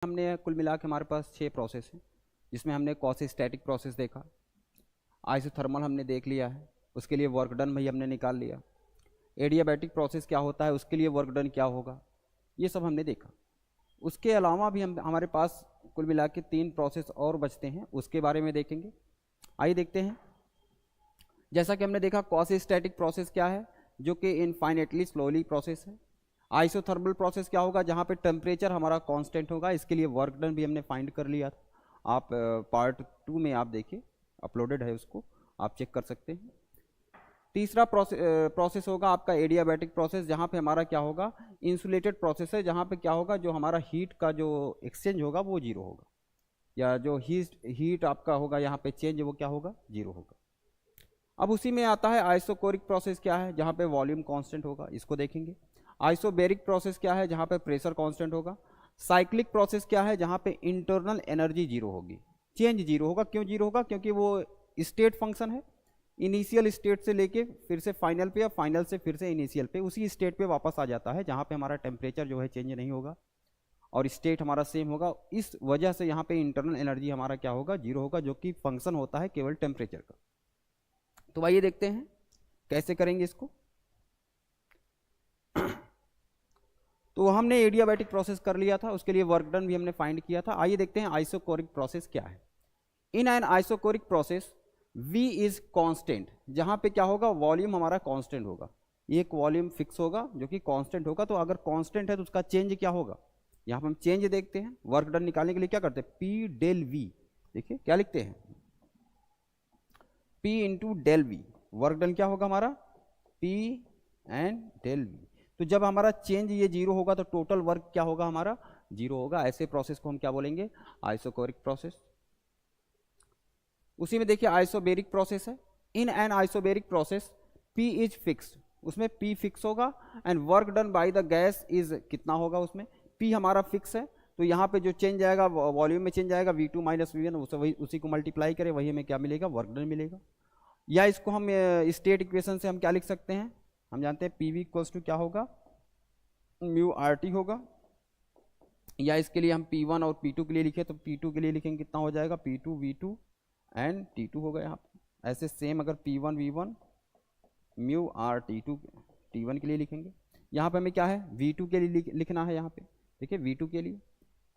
हमने कुल मिला के हमारे पास 6 प्रोसेस हैं, जिसमें हमने क्वासी-स्टैटिक प्रोसेस देखा, आइसोथर्मल हमने देख लिया है, उसके लिए वर्क डन भी हमने निकाल लिया, एडियाबैटिक प्रोसेस क्या होता है, उसके लिए वर्क डन क्या होगा, ये सब हमने देखा। उसके अलावा भी हमारे पास कुल मिला के 3 प्रोसेस और बचते हैं, उसके बारे में देखेंगे। आइए देखते हैं। जैसा कि हमने देखा क्वासी-स्टैटिक प्रोसेस क्या है, जो कि इनफाइनेटली स्लोली प्रोसेस है। आइसोथर्मल प्रोसेस क्या होगा, जहाँ पे टेम्परेचर हमारा कांस्टेंट होगा, इसके लिए वर्क डन भी हमने फाइंड कर लिया था। आप पार्ट 2 में आप देखिए, अपलोडेड है, उसको आप चेक कर सकते हैं। तीसरा प्रोसेस होगा आपका एडियाबैटिक प्रोसेस, जहाँ पे हमारा क्या होगा, इंसुलेटेड प्रोसेस है, जहाँ पे क्या होगा, जो हमारा हीट का जो एक्सचेंज होगा वो जीरो होगा, या जो हीट आपका होगा यहाँ पे चेंज, वो क्या होगा, जीरो होगा। अब उसी में आता है आइसोकोरिक प्रोसेस क्या है, जहाँ पे वॉल्यूम कांस्टेंट होगा, इसको देखेंगे। आइसोबेरिक प्रोसेस क्या है, जहाँ पे प्रेशर कांस्टेंट होगा। साइक्लिक प्रोसेस क्या है, जहाँ पे इंटरनल एनर्जी जीरो होगी, चेंज जीरो होगा। क्यों जीरो होगा, क्योंकि वो स्टेट फंक्शन है, इनिशियल स्टेट से लेके फिर से फाइनल पे, या फाइनल से फिर से इनिशियल पे, उसी स्टेट पे वापस आ जाता है, जहाँ पे हमारा टेम्परेचर जो है चेंज नहीं होगा और स्टेट हमारा सेम होगा। इस वजह से यहाँ पे इंटरनल एनर्जी हमारा क्या होगा, जीरो होगा, जो कि फंक्शन होता है केवल टेम्परेचर का। तो आइए देखते हैं कैसे करेंगे इसको। तो हमने एडियाबैटिक प्रोसेस कर लिया था, उसके लिए वर्क डन भी हमने फाइंड किया था। आइए देखते हैं आइसोकोरिक प्रोसेस क्या है। In an isochoric process V is constant, जहां पे क्या होगा, वॉल्यूम हमारा कांस्टेंट होगा, एक वॉल्यूम फिक्स होगा जो कि कांस्टेंट होगा। तो अगर कांस्टेंट है तो उसका चेंज क्या होगा, यहां पर हम चेंज देखते हैं। वर्क डन निकालने के लिए क्या करते हैं, P डेल V, देखिए क्या लिखते हैं, P into del V। Work done क्या होगा हमारा, P एंड डेल V। तो जब हमारा चेंज ये जीरो होगा तो टोटल वर्क क्या होगा, हमारा जीरो होगा। ऐसे प्रोसेस को हम क्या बोलेंगे, आइसोकोरिक प्रोसेस। उसी में देखिए आइसोबेरिक प्रोसेस है। In an isobaric process P is fixed, उसमें P फिक्स होगा, and work done by the gas is कितना होगा, उसमें P हमारा फिक्स है। तो यहाँ पे जो चेंज आएगा वॉल्यूम में चेंज आएगा, V2 माइनस V1, उसी को मल्टीप्लाई करें, वही हमें क्या मिलेगा, वर्क डन मिलेगा। या इसको हम स्टेट इक्वेशन से हम क्या लिख सकते हैं, हम जानते हैं PV इक्वल्स टू क्या होगा, म्यू RT होगा। या इसके लिए हम P1 और P2 के लिए लिखे तो P2 के लिए लिखेंगे कितना हो जाएगा, P2 V2 एंड T2 होगा यहाँ पे। ऐसे सेम अगर P1 V1 mu R T2 T1 के लिए लिखेंगे। यहाँ पे हमें क्या है, V2 के लिए लिखना है यहाँ पे, देखिए V2 के लिए।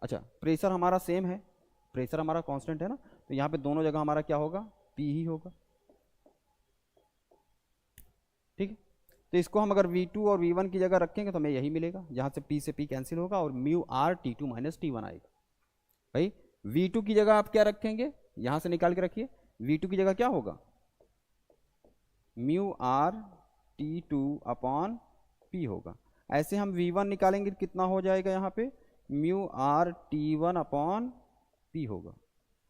अच्छा, प्रेशर हमारा सेम है, प्रेशर हमारा कांस्टेंट है ना, तो यहाँ पे दोनों जगह हमारा क्या होगा, P ही होगा, ठीक है। तो इसको हम अगर V2 और V1 की जगह रखेंगे तो हमें यही मिलेगा, जहाँ से P से P कैंसिल होगा और mu R T2 minus T1 आएगा। भाई V2 की जगह आप क्या रखेंगे, यहाँ से निकाल के रखिए, V2 की जगह क्या होगा, mu R T2 upon P होगा। ऐसे हम V1 निकालेंगे तो कितना हो जाएगा, यहाँ पे mu R T1 upon P होगा।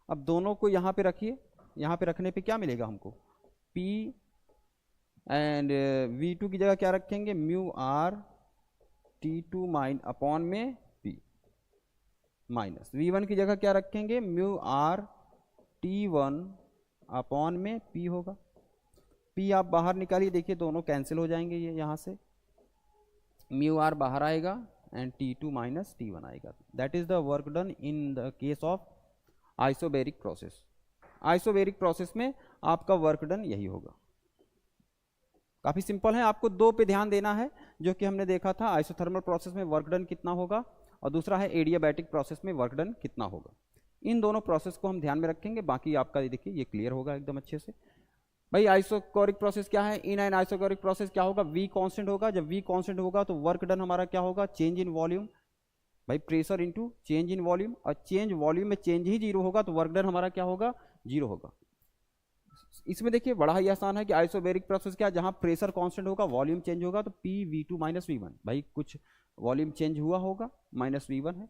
अब दोनों को यहाँ पे रखिए, यहाँ पे रखने पे क्या मिलेगा हमको, P एंड V2 की जगह क्या रखेंगे, म्यू R T2 अपॉन में P, माइनस V1 की जगह क्या रखेंगे, म्यू R T1 अपॉन में P होगा। P आप बाहर निकालिए, देखिए दोनों कैंसिल हो जाएंगे, ये यहाँ से म्यू R बाहर आएगा एंड T2 माइनस T1 आएगा। That is the work done in the case of isobaric process. Isobaric process में आपका वर्क डन यही होगा। काफ़ी सिंपल है, आपको दो पे ध्यान देना है, जो कि हमने देखा था, आइसोथर्मल प्रोसेस में वर्क डन कितना होगा और दूसरा है एडियाबैटिक प्रोसेस में वर्क डन कितना होगा। इन दोनों प्रोसेस को हम ध्यान में रखेंगे, बाकी आपका देखिए ये क्लियर होगा एकदम अच्छे से। भाई आइसोकोरिक प्रोसेस क्या है, इन एन आइसोकोरिक प्रोसेस क्या होगा, V कांस्टेंट होगा। जब V कांस्टेंट होगा तो वर्क डन हमारा क्या होगा, चेंज इन वॉल्यूम, भाई pressure into change in volume, और चेंज वॉल्यूम में चेंज ही जीरो होगा तो वर्क डन हमारा क्या होगा, जीरो होगा। इसमें देखिए बड़ा ही आसान है कि आइसोबेरिक प्रोसेस क्या है, जहां प्रेशर कांस्टेंट होगा, वॉल्यूम चेंज होगा, तो P V2 माइनस V1, भाई कुछ वॉल्यूम चेंज हुआ होगा, माइनस V1 है।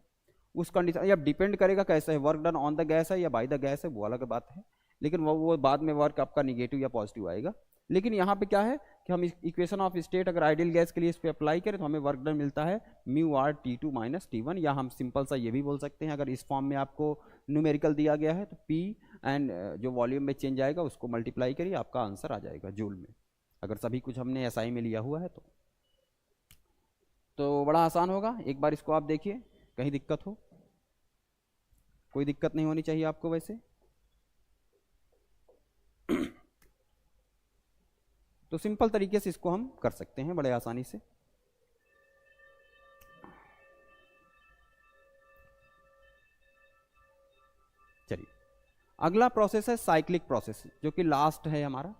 उस कंडीशन, अब डिपेंड करेगा कैसे है, work done on the gas है या बाय द गैस है, वो अलग बात है, लेकिन वो बाद में वर्क आपका निगेटिव या पॉजिटिव आएगा। लेकिन यहाँ पे क्या है कि हम इक्वेशन ऑफ स्टेट अगर आइडियल गैस के लिए इस पर अप्लाई करें तो हमें वर्क डन मिलता है mu R T2 minus T1, या हम सिंपल सा ये भी बोल सकते हैं, अगर इस फॉर्म में आपको न्यूमेरिकल दिया गया है तो P एंड जो वॉल्यूम में चेंज आएगा उसको मल्टीप्लाई करिए, आपका आंसर आ जाएगा जूल में, अगर सभी कुछ हमने SI में लिया हुआ है तो बड़ा आसान होगा। एक बार इसको आप देखिए, कहीं दिक्कत हो कोई दिक्कत नहीं होनी चाहिए आपको वैसे। तो सिंपल तरीके से इसको हम कर सकते हैं बड़े आसानी से। चलिए अगला प्रोसेस है साइक्लिक प्रोसेस, जो कि लास्ट है हमारा।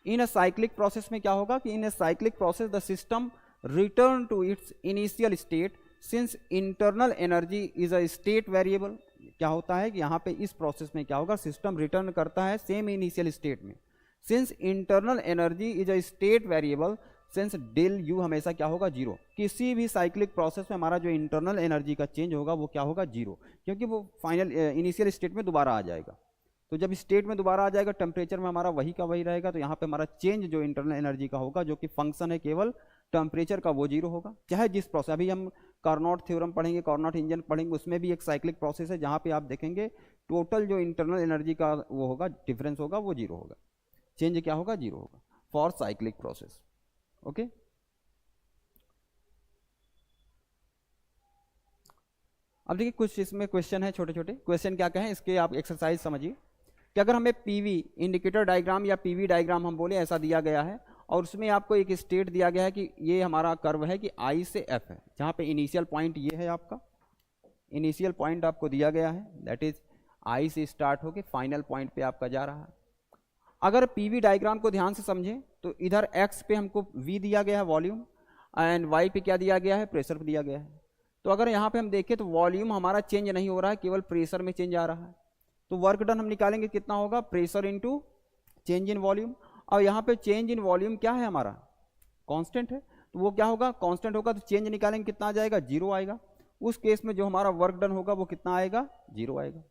इन अ साइक्लिक प्रोसेस में क्या होगा कि in a cyclic process the system return to its initial state since internal energy is a state variable. क्या होता है कि यहाँ पे इस प्रोसेस में क्या होगा, सिस्टम रिटर्न करता है सेम इनिशियल स्टेट में। Since internal energy is a state variable, since del U हमेशा क्या होगा, जीरो। किसी भी साइक्लिक प्रोसेस में हमारा जो इंटरनल एनर्जी का चेंज होगा वो क्या होगा, जीरो, क्योंकि वो फाइनल इनिशियल स्टेट में दोबारा आ जाएगा। तो जब स्टेट में दोबारा आ जाएगा टेम्परेचर में हमारा वही का वही रहेगा, तो यहाँ पे हमारा चेंज जो इंटरनल एनर्जी का होगा, जो कि फंक्शन है केवल टेम्परेचर का, वो जीरो होगा। चाहे जिस प्रोसेस, अभी हम कार्नोट थ्योरम पढ़ेंगे, कार्नोट इंजन पढ़ेंगे, उसमें भी एक साइक्लिक प्रोसेस है जहाँ पे आप देखेंगे टोटल जो इंटरनल एनर्जी का वो होगा, डिफरेंस होगा, वो जीरो होगा, चेंज क्या होगा, जीरो होगा फॉर साइक्लिक प्रोसेस। ओके, अब देखिए कुछ इसमें क्वेश्चन है, छोटे छोटे क्वेश्चन क्या कहें इसके, आप एक्सरसाइज समझिए कि अगर हमें पीवी इंडिकेटर डायग्राम या पीवी डायग्राम हम बोले ऐसा दिया गया है, और उसमें आपको एक स्टेट दिया गया है कि ये हमारा कर्व है कि आई से एफ है, जहाँ पे इनिशियल पॉइंट ये है, आपका इनिशियल पॉइंट आपको दिया गया है, दैट इज आई से स्टार्ट होके फाइनल पॉइंट पे आपका जा रहा है। अगर पीवी डायग्राम को ध्यान से समझें तो इधर एक्स पे हमको वी दिया गया है वॉल्यूम, एंड वाई पे क्या दिया गया है, प्रेशर दिया गया है। तो अगर यहाँ पे हम देखें तो वॉल्यूम हमारा चेंज नहीं हो रहा है, केवल प्रेशर में चेंज आ रहा है। तो वर्क डन हम निकालेंगे कितना होगा, pressure into change in volume. और यहाँ पे चेंज इन वॉल्यूम क्या है, हमारा कांस्टेंट है, तो वो क्या होगा, कांस्टेंट होगा, तो चेंज निकालेंगे कितना आ जाएगा, जीरो आएगा। उस केस में जो हमारा वर्क डन होगा वो कितना आएगा, जीरो आएगा।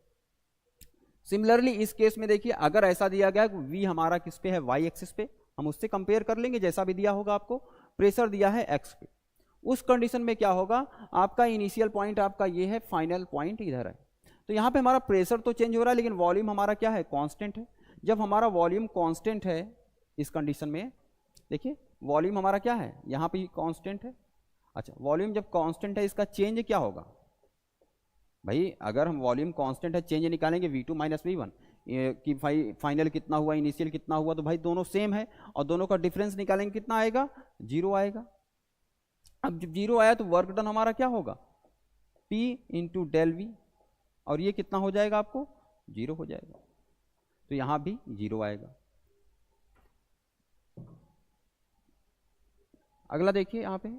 सिमिलरली इस केस में देखिए अगर ऐसा दिया गया v हमारा किस पे है, y एक्सिस पे, हम उससे कंपेयर कर लेंगे जैसा भी दिया होगा आपको, प्रेशर दिया है x पे। उस कंडीशन में क्या होगा, आपका इनिशियल पॉइंट आपका ये है, फाइनल पॉइंट इधर है। तो यहाँ पे हमारा प्रेशर तो चेंज हो रहा है लेकिन वॉल्यूम हमारा क्या है, कांस्टेंट है। जब हमारा वॉल्यूम कांस्टेंट है इस कंडीशन में, देखिए वॉल्यूम हमारा क्या है, यहाँ पे कांस्टेंट है। अच्छा, वॉल्यूम जब कांस्टेंट है इसका चेंज क्या होगा भाई, अगर हम वॉल्यूम कांस्टेंट है, चेंज निकालेंगे v2 माइनस v1 कि फाइनल कितना हुआ, इनिशियल कितना हुआ, तो भाई दोनों सेम है और दोनों का डिफरेंस निकालेंगे कितना आएगा, जीरो आएगा। अब जब जीरो आया तो वर्क डन हमारा क्या होगा, p इंटू डेल वी, और ये कितना हो जाएगा आपको, जीरो हो जाएगा। तो यहां भी जीरो आएगा। अगला देखिए, यहाँ पे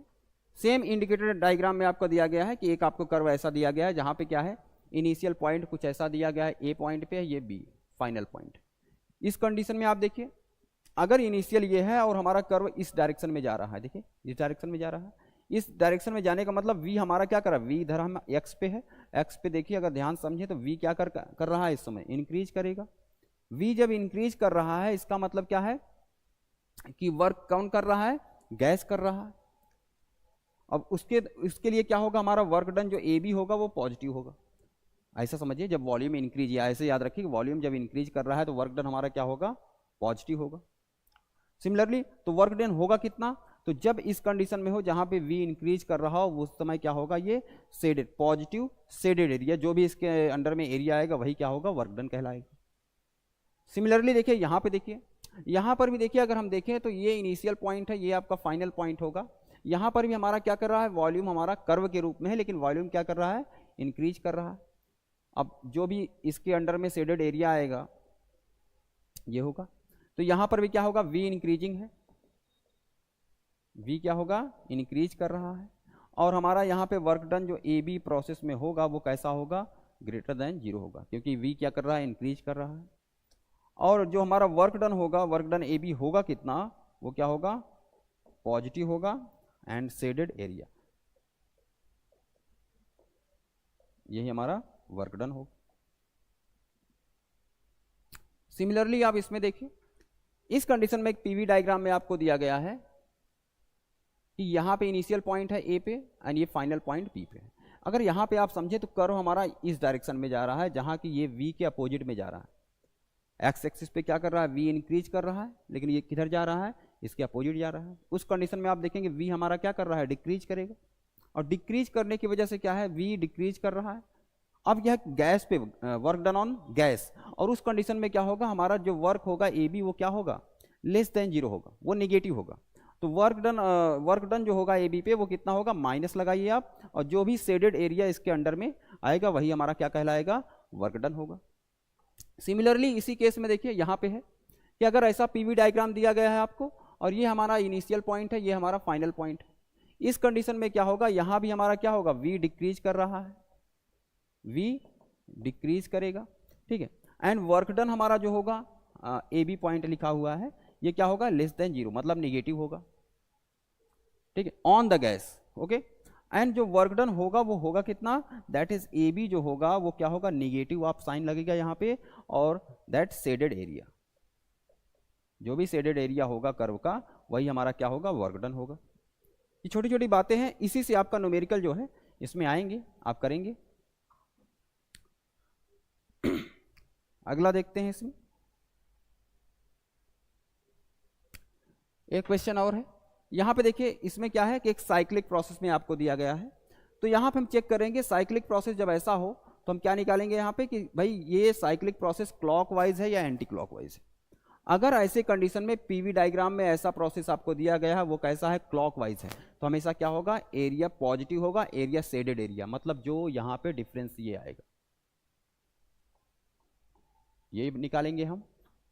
सेम इंडिकेटर डायग्राम में आपको दिया गया है कि एक आपको कर्व ऐसा दिया गया है जहां पे क्या है, इनिशियल पॉइंट कुछ ऐसा दिया गया है, ए पॉइंट पे है, ये बी फाइनल पॉइंट। इस कंडीशन में आप देखिए अगर इनिशियल ये है और हमारा कर्व इस डायरेक्शन में जा रहा है, देखिए इस डायरेक्शन में जा रहा है, इस डायरेक्शन में जाने का मतलब v हमारा क्या कर रहा है, v इधर हम x पे है, x पे देखिए अगर ध्यान समझे तो v क्या कर रहा है, इस समय इंक्रीज करेगा। v जब इंक्रीज कर रहा है इसका मतलब क्या है कि वर्क कौन कर रहा है, गैस कर रहा है। अब उसके लिए क्या होगा, हमारा वर्क डन जो ए बी होगा वो पॉजिटिव होगा, ऐसा समझिए। जब वॉल्यूम इंक्रीज, या ऐसे याद रखिए वॉल्यूम जब इंक्रीज कर रहा है तो वर्क डन हमारा क्या होगा, पॉजिटिव होगा। सिमिलरली तो वर्क डन होगा कितना, तो जब इस कंडीशन में हो जहां पे v इंक्रीज कर रहा हो उस समय क्या होगा, ये शेडेड, पॉजिटिव शेडेड एरिया, जो भी इसके अंडर में एरिया आएगा वही क्या होगा, वर्क डन कहलाएगा। सिमिलरली देखिए यहाँ पे, देखिए यहाँ पर भी देखिए अगर हम देखें तो ये इनिशियल पॉइंट है, ये आपका फाइनल पॉइंट होगा। यहाँ पर भी हमारा क्या कर रहा है, वॉल्यूम हमारा कर्व के रूप में है लेकिन वॉल्यूम क्या कर रहा है, इंक्रीज कर रहा है। अब जो भी इसके अंडर में शेडेड एरिया आएगा ये होगा, तो यहाँ पर भी क्या होगा, v इंक्रीजिंग है, v क्या होगा, इंक्रीज कर रहा है। और हमारा यहाँ पे वर्क डन जो ए बी प्रोसेस में होगा वो कैसा होगा, ग्रेटर देन जीरो होगा, क्योंकि v क्या कर रहा है, इंक्रीज कर रहा है। और जो हमारा वर्क डन होगा, वर्क डन ए बी होगा कितना, वो क्या होगा, पॉजिटिव होगा एंड शेडेड एरिया, यही हमारा वर्क डन होगा। सिमिलरली आप इसमें देखिए, इस कंडीशन में एक पीवी डायग्राम में आपको दिया गया है कि यहाँ पे इनिशियल पॉइंट है ए पे एंड ये फाइनल पॉइंट बी पे है। अगर यहाँ पे आप समझे तो कर्व हमारा इस डायरेक्शन में जा रहा है जहाँ की ये v के अपोजिट में जा रहा है। एक्स एक्सिस पे क्या कर रहा है, v इंक्रीज कर रहा है, लेकिन ये किधर जा रहा है, इसके अपोजिट जा रहा है। उस कंडीशन में आप देखेंगे v हमारा क्या कर रहा है, डिक्रीज करेगा, और डिक्रीज करने की वजह से क्या है, v डिक्रीज कर रहा है अब यह गैस पे वर्क डन ऑन गैस, और उस कंडीशन में क्या होगा, हमारा जो वर्क होगा ए बी वो क्या होगा, लेस देन जीरो होगा, वो निगेटिव होगा। तो वर्क डन जो होगा ए बी पे वो कितना होगा, माइनस लगाइए आप, और जो भी शेडेड एरिया इसके अंडर में आएगा वही हमारा क्या कहलाएगा, वर्क डन होगा। सिमिलरली इसी केस में देखिए यहाँ पे है कि अगर ऐसा पीवी डायग्राम दिया गया है आपको, और ये हमारा इनिशियल पॉइंट है, ये हमारा फाइनल पॉइंट है, इस कंडीशन में क्या होगा, यहाँ भी हमारा क्या होगा, v डिक्रीज कर रहा है, v डिक्रीज करेगा, ठीक है। एंड वर्क डन हमारा जो होगा ए बी पॉइंट लिखा हुआ है, ये क्या होगा, लेस देन जीरो, मतलब निगेटिव होगा, ठीक है, on the gas, okay. And जो वर्क डन होगा वो होगा कितना, दैट इज ए बी जो होगा वो क्या होगा, निगेटिव, आप साइन लगेगा यहाँ पे, और दैट शेडेड एरिया, जो भी शेडेड एरिया होगा कर्व का वही हमारा क्या होगा, वर्क डन होगा। ये छोटी छोटी बातें हैं, इसी से आपका न्यूमेरिकल जो है इसमें आएंगे, आप करेंगे। अगला देखते हैं, इसमें एक क्वेश्चन और है। यहाँ पे देखिए इसमें क्या है कि एक साइक्लिक प्रोसेस में आपको दिया गया है, तो यहाँ पे हम चेक करेंगे साइक्लिक प्रोसेस जब ऐसा हो तो हम क्या निकालेंगे यहाँ पे कि भाई ये साइक्लिक प्रोसेस क्लॉकवाइज है या एंटी क्लॉकवाइज है। अगर ऐसे कंडीशन में पीवी डायग्राम में ऐसा प्रोसेस आपको दिया गया है वो कैसा है, क्लॉकवाइज है, तो हमेशा क्या होगा, एरिया पॉजिटिव होगा, एरिया शेडेड एरिया, मतलब जो यहाँ पे डिफरेंस ये आएगा ये निकालेंगे हम,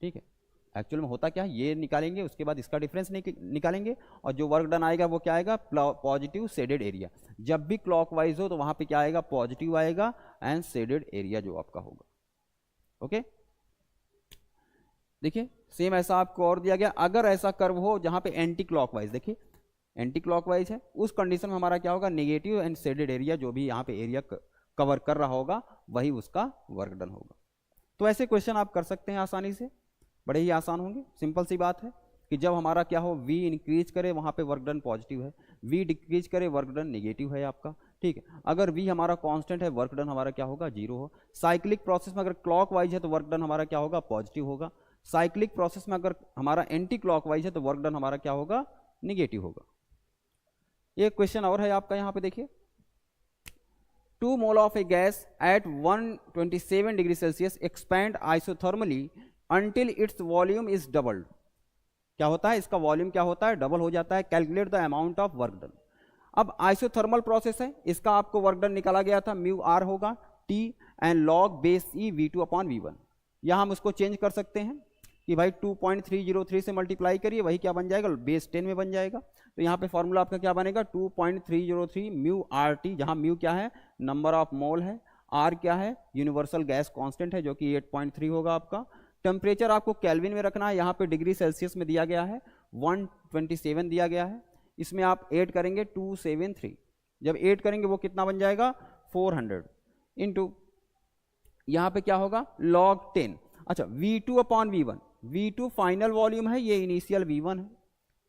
ठीक है। एक्चुअल में होता क्या है, ये निकालेंगे, उसके बाद इसका डिफरेंस निकालेंगे, और जो वर्क डन आएगा वो क्या आएगा, पॉजिटिव शेडेड एरिया। जब भी क्लॉकवाइज हो तो वहां पे क्या आएगा, पॉजिटिव आएगा, एंड शेडेड एरिया जो आपका होगा, ओके। देखिए सेम ऐसा आपको और दिया गया, अगर ऐसा कर्व हो जहां पे एंटी क्लॉकवाइज, देखिए एंटी क्लॉकवाइज है, उस कंडीशन में हमारा क्या होगा, नेगेटिव एंड शेडेड एरिया, जो भी यहाँ पे एरिया कवर कर रहा होगा वही उसका वर्क डन होगा। तो ऐसे क्वेश्चन आप कर सकते हैं आसानी से, बड़े ही आसान होंगे। सिंपल सी बात है कि जब हमारा क्या हो, v इंक्रीज करे वहाँ पे वर्क डन पॉजिटिव है, v डिक्रीज करे वर्क डन नेगेटिव है आपका, ठीक है। अगर v हमारा कांस्टेंट है वर्क डन हमारा क्या होगा, जीरो हो। साइक्लिक प्रोसेस में अगर क्लॉकवाइज है तो वर्क डन हमारा क्या होगा, पॉजिटिव होगा। साइक्लिक प्रोसेस में अगर हमारा एंटी क्लॉकवाइज है तो वर्क डन हमारा क्या होगा, निगेटिव होगा। एक क्वेश्चन और है आपका यहाँ पे, देखिए 2 mole of a gas at 127 degree Celsius expand isothermally until its volume is doubled। क्या होता है, इसका वॉल्यूम क्या होता है, डबल हो जाता है। Calculate the amount of work done. अब आइसोथर्मल प्रोसेस है, इसका आपको वर्क डन निकाला गया था, म्यू आर होगा T and log base e V2 upon V1। यहाँ हम उसको चेंज कर सकते हैं कि भाई 2.303 से मल्टीप्लाई करिए, वही क्या बन जाएगा, बेस 10 में बन जाएगा। तो यहाँ पे फॉर्मूला आपका क्या बनेगा, 2.303 म्यू आर टी, जहाँ म्यू क्या है, नंबर ऑफ मोल है, आर क्या है, यूनिवर्सल गैस कांस्टेंट है जो कि 8.3 होगा आपका। टेम्परेचर आपको केल्विन में रखना है, यहाँ पे डिग्री सेल्सियस में दिया गया है, 127 दिया गया है, इसमें आप ऐड करेंगे 273, जब ऐड करेंगे वो कितना बन जाएगा, 400 इंटू यहाँ पे क्या होगा, लॉग 10। अच्छा V2 upon V1, V2 final volume है, ये इनिशियल V1 है,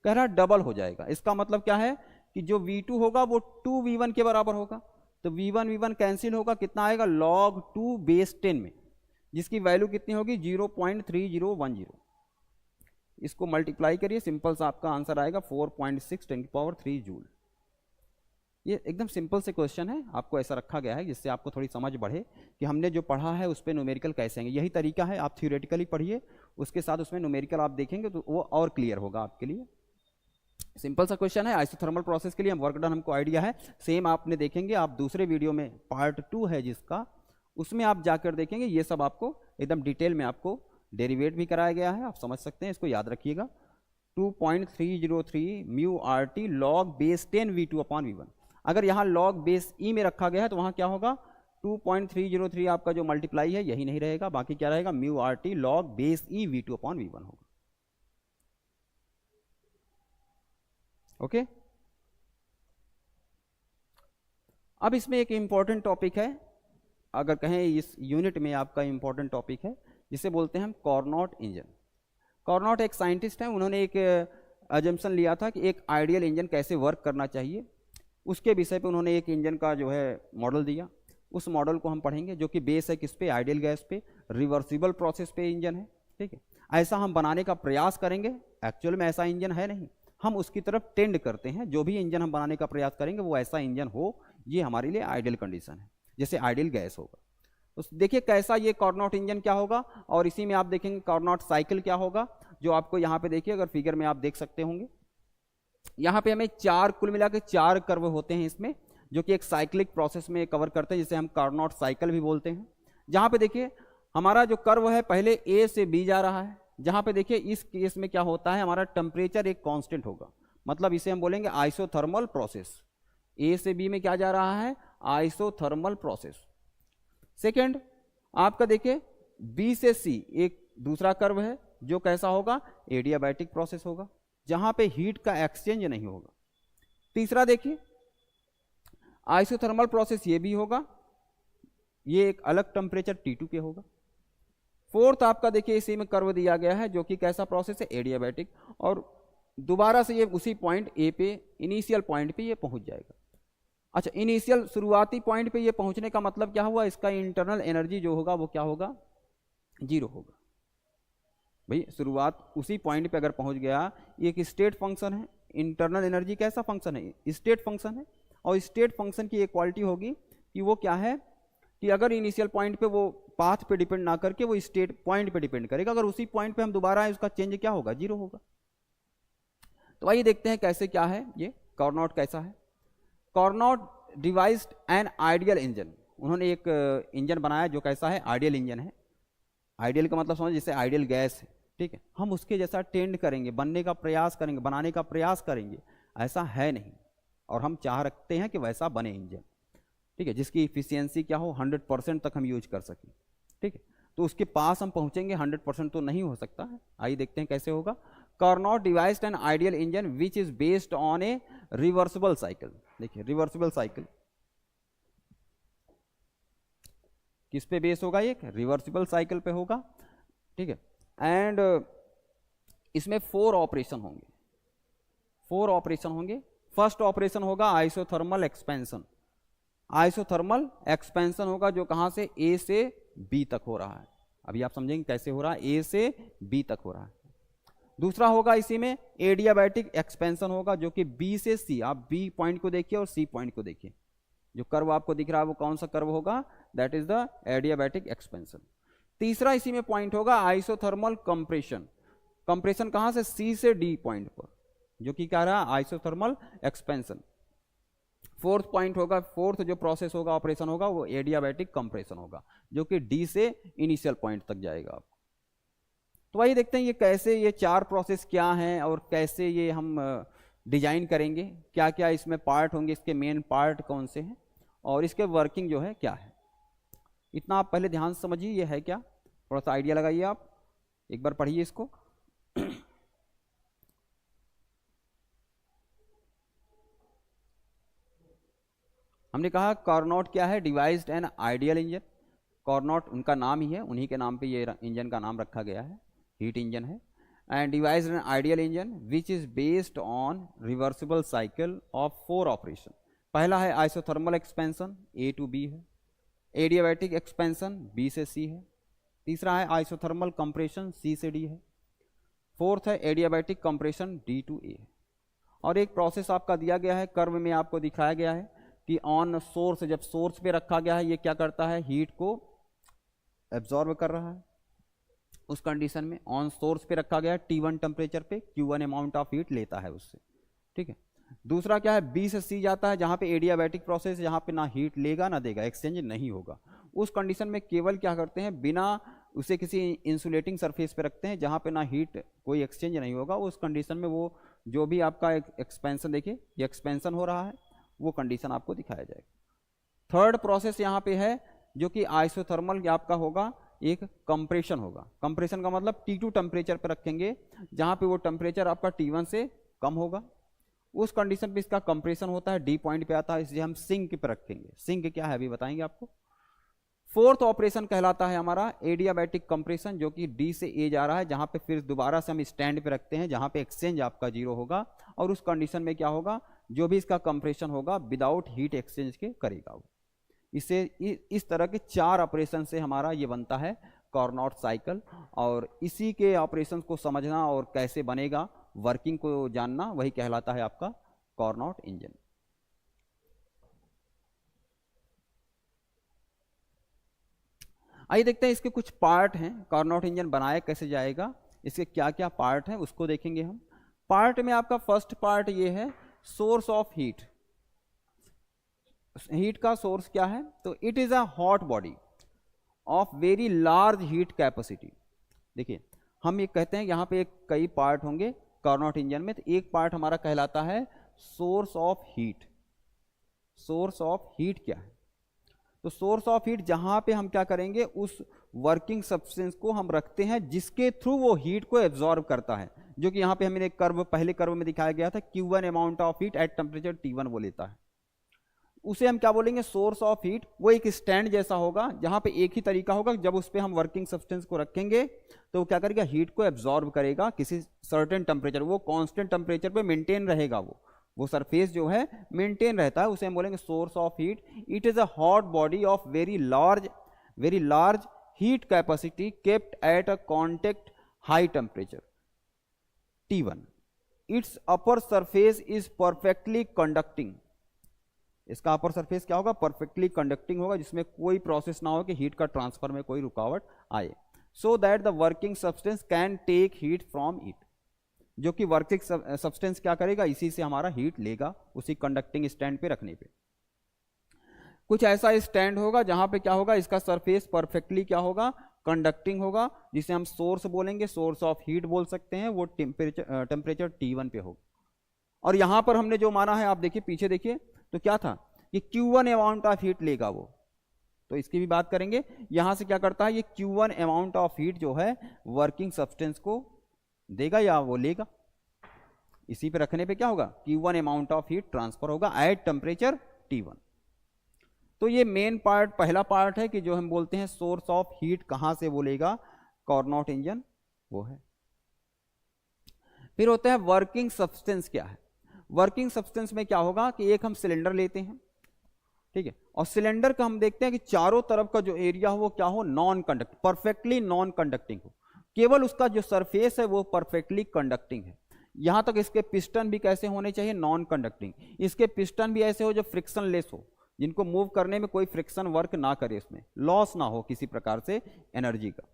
कह रहा डबल हो जाएगा। इसका मतलब क्या है कि जो V2 होगा वो 2V1 के बराबर होगा, तो V1 कैंसिल होगा, कितना आएगा, log 2 बेस 10 में, जिसकी वैल्यू कितनी होगी, 0.3010। इसको मल्टीप्लाई करिए, सिंपल सा आपका आंसर आएगा 4.6 10 की पावर 3 जूल। ये एकदम सिंपल से क्वेश्चन है, आपको ऐसा रखा गया है जिससे आपको थोड़ी समझ बढ़े कि हमने जो पढ़ा है उस पर न्यूमेरिकल कैसे आएंगे। यही तरीका है, आप थ्योरेटिकली पढ़िए, उसके साथ उसमें न्यूमेरिकल आप देखेंगे तो वो और क्लियर होगा आपके लिए। सिंपल सा क्वेश्चन है, आइसोथर्मल प्रोसेस के लिए हम वर्क डन हमको आइडिया है, सेम आपने देखेंगे, आप दूसरे वीडियो में पार्ट 2 है जिसका, उसमें आप जाकर देखेंगे, ये सब आपको एकदम डिटेल में आपको डेरिवेट भी कराया गया है, आप समझ सकते हैं, इसको याद रखिएगा। 2.303 mu R T log base 10 V2 upon V1। अगर यहाँ लॉग बेस ई में रखा गया है तो वहाँ क्या होगा, 2.303 आपका जो मल्टीप्लाई है यही नहीं रहेगा, बाकी क्या रहेगा, mu R T log base e V2 upon V1 होगा, ओके। अब इसमें एक इंपॉर्टेंट टॉपिक है, अगर कहें इस यूनिट में आपका इंपॉर्टेंट टॉपिक है, जिसे बोलते हैं हम कॉर्नोट इंजन। कॉर्नोट एक साइंटिस्ट है, उन्होंने एक अजम्पशन लिया था कि एक आइडियल इंजन कैसे वर्क करना चाहिए, उसके विषय पे उन्होंने एक इंजन का जो है मॉडल दिया। उस मॉडल को हम पढ़ेंगे, जो कि बेस है किस पे, आइडियल गैस पे, रिवर्सिबल प्रोसेस पे इंजन है, ठीक है। ऐसा हम बनाने का प्रयास करेंगे, एक्चुअल में ऐसा इंजन है नहीं, हम उसकी तरफ टेंड करते हैं, जो भी इंजन हम बनाने का प्रयास करेंगे वो ऐसा इंजन हो, ये हमारे लिए आइडियल कंडीशन है, जैसे आइडियल गैस होगा, तो देखिए कैसा ये कार्नोट इंजन क्या होगा, और इसी में आप देखेंगे कार्नोट साइकिल क्या होगा, जो आपको यहाँ पे देखिए अगर फिगर में आप देख सकते होंगे, यहाँ पे हमें चार, कुल मिला के 4 कर्व होते हैं इसमें, जो कि एक साइक्लिक प्रोसेस में कवर करते हैं, जिसे हम कार्नोट साइकिल भी बोलते हैं। जहाँ पे देखिए हमारा जो कर्व है पहले ए से बी जा रहा है, जहाँ पे देखिए इस केस में क्या होता है, हमारा टेम्परेचर एक कांस्टेंट होगा, मतलब इसे हम बोलेंगे आइसोथर्मल प्रोसेस। ए से बी में क्या जा रहा है, आइसोथर्मल प्रोसेस। सेकेंड आपका देखिए बी से सी एक दूसरा कर्व है, जो कैसा होगा, एडियाबैटिक प्रोसेस होगा, जहां पे हीट का एक्सचेंज नहीं होगा। तीसरा देखिए आइसोथर्मल प्रोसेस ये भी होगा, ये एक अलग टेम्परेचर T2 पे होगा। फोर्थ आपका देखिए इसी में कर्व दिया गया है, जो कि कैसा प्रोसेस है, एडियाबैटिक, और दोबारा से ये उसी पॉइंट ए पे, इनिशियल पॉइंट पे ये पहुंच जाएगा। अच्छा, इनिशियल शुरुआती पॉइंट पे ये पहुंचने का मतलब क्या हुआ, इसका इंटरनल एनर्जी जो होगा वो क्या होगा, 0 होगा। भाई शुरुआत उसी पॉइंट पे अगर पहुंच गया, ये एक स्टेट फंक्शन है, इंटरनल एनर्जी कैसा फंक्शन है, स्टेट फंक्शन है, और स्टेट फंक्शन की एक क्वालिटी होगी कि वो क्या है, कि अगर इनिशियल पॉइंट पे वो पाथ पे डिपेंड ना करके वो स्टेट पॉइंट पे डिपेंड करेगा, अगर उसी पॉइंट पे हम दोबारा आए उसका चेंज क्या होगा, 0 होगा। तो आइए देखते हैं कैसे क्या है ये कार्नोट कैसा है। Carnot devised an ideal engine, उन्होंने एक इंजन बनाया जो कैसा है, आइडियल इंजन है। आइडियल का मतलब समझ, जैसे आइडियल गैस है, ठीक है, हम उसके जैसा टेंड करेंगे, बनने का प्रयास करेंगे, बनाने का प्रयास करेंगे, ऐसा है नहीं, और हम चाह रखते हैं कि वैसा बने इंजन, ठीक है, जिसकी इफिशियंसी क्या हो, 100% तक हम यूज कर सकें, ठीक है। तो उसके पास हम पहुंचेंगे, 100% तो नहीं हो सकता है। आइए देखते हैं कैसे होगा। Carnot devised an ideal engine which is based on A reversible cycle. देखिए रिवर्सिबल साइकिल किस पे बेस होगा, एक रिवर्सिबल साइकिल पे होगा, ठीक है। एंड इसमें 4 ऑपरेशन होंगे, 4 ऑपरेशन होंगे। फर्स्ट ऑपरेशन होगा आइसोथर्मल एक्सपेंशन। आइसोथर्मल एक्सपेंशन होगा जो कहां से, ए से बी तक हो रहा है। अभी आप समझेंगे कैसे हो रहा है, ए से बी तक हो रहा है। दूसरा होगा इसी में एडियाबैटिक एक्सपेंशन होगा, जो कि बी से सी, आप बी पॉइंट को देखिए और सी पॉइंट को देखिए, जो कर्व आपको दिख रहा है वो कौन सा कर्व होगा, that is the adiabatic expansion. तीसरा इसी में पॉइंट होगा आइसोथर्मल कंप्रेशन। कंप्रेशन कहां से, सी से डी पॉइंट पर, जो कि क्या रहा, आइसोथर्मल एक्सपेंशन। फोर्थ पॉइंट होगा, फोर्थ जो प्रोसेस होगा, ऑपरेशन होगा, वो एडियाबैटिक कंप्रेशन होगा, जो कि डी से इनिशियल पॉइंट तक जाएगा आपको। तो आइए देखते हैं ये कैसे, ये 4 प्रोसेस क्या हैं और कैसे ये हम डिजाइन करेंगे, क्या क्या इसमें पार्ट होंगे, इसके मेन पार्ट कौन से हैं, और इसके वर्किंग जो है क्या है। इतना आप पहले ध्यान से समझिए ये है क्या, थोड़ा सा आइडिया लगाइए, आप एक बार पढ़िए इसको। हमने कहा कार्नोट क्या है, devised an ideal engine. Carnot उनका नाम ही है, उन्हीं के नाम पे ये इंजन का नाम रखा गया है, हीट इंजन है। And devised an ideal engine which is based on reversible cycle of 4 operation. पहला है isothermal expansion, A to B है। एडियाबैटिक एक्सपेंशन बी से सी है। तीसरा है आइसोथर्मल कंप्रेशन, सी से डी है। फोर्थ है एडियाबैटिक कंप्रेशन, डी टू ए है। और एक प्रोसेस आपका दिया गया है, कर्व में आपको दिखाया गया है कि ऑन सोर्स, जब सोर्स पे रखा गया है, ये क्या करता है, हीट को एब्जॉर्ब कर रहा है। उस कंडीशन में ऑन सोर्स पे रखा गया है, T1 टेम्परेचर पे, Q1 अमाउंट ऑफ हीट लेता है उससे, ठीक है। दूसरा क्या है, बी से सी जाता है, जहां पे एडियाबैटिक प्रोसेस, जहां पे ना हीट लेगा ना देगा, एक्सचेंज नहीं होगा। उस कंडीशन में केवल क्या करते हैं, बिना उसे किसी इंसुलेटिंग सरफेस पे रखते हैं, जहां पे ना हीट कोई एक्सचेंज नहीं होगा। उस कंडीशन में वो जो भी आपका एक्सपेंशन, देखिए ये एक्सपेंशन हो रहा है, वो कंडीशन आपको दिखाया जाएगा। थर्ड प्रोसेस यहाँ पे है जो कि आइसोथर्मल आपका होगा, एक कंप्रेशन होगा। कंप्रेशन का मतलब T2 टेम्परेचर पर रखेंगे, जहां पे वो टेम्परेचर आपका T1 से कम होगा। उस कंडीशन पे इसका कंप्रेशन होता है, डी पॉइंट पे आता है, इसलिए हम सिंक पे रखेंगे। सिंक क्या है अभी बताएंगे आपको। फोर्थ ऑपरेशन कहलाता है हमारा एडियाबैटिक कंप्रेशन, जो कि डी से ए जा रहा है, जहां पे फिर दोबारा से हम स्टैंड पे रखते हैं, जहां पे एक्सचेंज आपका 0 होगा। और उस कंडीशन में क्या होगा, जो भी इसका कंप्रेशन होगा विदाउट हीट एक्सचेंज के करेगा वो। इसे इस तरह के 4 ऑपरेशन से हमारा ये बनता है कार्नोट साइकिल। और इसी के ऑपरेशन को समझना और कैसे बनेगा, वर्किंग को जानना, वही कहलाता है आपका कार्नोट इंजन। आइए देखते हैं इसके कुछ पार्ट हैं, कार्नोट इंजन बनाया कैसे जाएगा, इसके क्या क्या पार्ट हैं उसको देखेंगे हम। पार्ट में आपका फर्स्ट पार्ट ये है सोर्स ऑफ हीट। हीट का सोर्स क्या है, तो it is a hot body of very large heat capacity. देखिए हम ये कहते हैं यहाँ पे एक कई पार्ट होंगे कार्नोट इंजन में, तो एक पार्ट हमारा कहलाता है source of heat. Source of heat क्या है, तो सोर्स ऑफ हीट जहां पे हम क्या करेंगे, उस वर्किंग सब्सटेंस को हम रखते हैं जिसके थ्रू वो हीट को एब्जॉर्ब करता है, जो कि यहाँ पे हमें एक कर्व पहले कर्व में दिखाया गया था, Q1 amount of heat at temperature T1 वो लेता है, उसे हम क्या बोलेंगे, सोर्स ऑफ हीट। वो एक स्टैंड जैसा होगा जहां पे एक ही तरीका होगा, जब उस पर हम वर्किंग सब्सटेंस को रखेंगे तो वो क्या करेगा, हीट को एब्जॉर्ब करेगा किसी सर्टेन टेम्परेचर, वो कांस्टेंट टेम्परेचर पे मेंटेन रहेगा, वो सरफेस जो है मेंटेन रहता है, उसे हम बोलेंगे source of heat. It is a hot body of very large heat capacity kept at a contact high temperature T1। It's upper surface is perfectly conducting. इसका अपर सरफेस क्या होगा, परफेक्टली कंडक्टिंग होगा, जिसमें कोई प्रोसेस ना हो कि heat का ट्रांसफर में कोई रुकावट आए, so that the working substance can take heat from it. जो कि वर्किंग सब्सटेंस क्या करेगा, इसी से हमारा हीट लेगा, उसी कंडक्टिंग स्टैंड पे रखने पे। कुछ ऐसा स्टैंड होगा जहां पे क्या होगा, इसका सरफेस परफेक्टली क्या होगा, कंडक्टिंग होगा, जिसे हम सोर्स बोलेंगे, सोर्स ऑफ हीट बोल सकते हैं, वो टेम्परेचर T1 पे होगा। और यहां पर हमने जो माना है, आप देखिए पीछे देखिए, तो क्या था कि Q1 अमाउंट ऑफ हीट लेगा वो, तो इसकी भी बात करेंगे। यहां से क्या करता है, ये Q1 अमाउंट ऑफ हीट जो है वर्किंग सब्सटेंस को देगा या वो लेगा, इसी पे रखने पे क्या होगा, Q1 amount of heat transfer होगा एट टेम्परेचर T1। तो ये मेन पार्ट, पहला पार्ट है कि जो हम बोलते हैं सोर्स ऑफ हीट कहां से वो लेगा, कार्नोट इंजन वो है। फिर होता है वर्किंग सब्सटेंस क्या है। वर्किंग सब्सटेंस में क्या होगा कि एक हम सिलेंडर लेते हैं, ठीक है, और सिलेंडर का हम देखते हैं कि चारों तरफ का जो एरिया हो वो क्या हो, non conduct, perfectly non conducting हो, केवल उसका जो सरफेस है वो परफेक्टली कंडक्टिंग है। यहां तक इसके पिस्टन भी कैसे होने चाहिए, नॉन कंडक्टिंग। इसके पिस्टन भी ऐसे हो जो फ्रिक्शन लेस हो, जिनको मूव करने में कोई फ्रिक्शन वर्क ना करे, उसमें लॉस ना हो किसी प्रकार से एनर्जी का।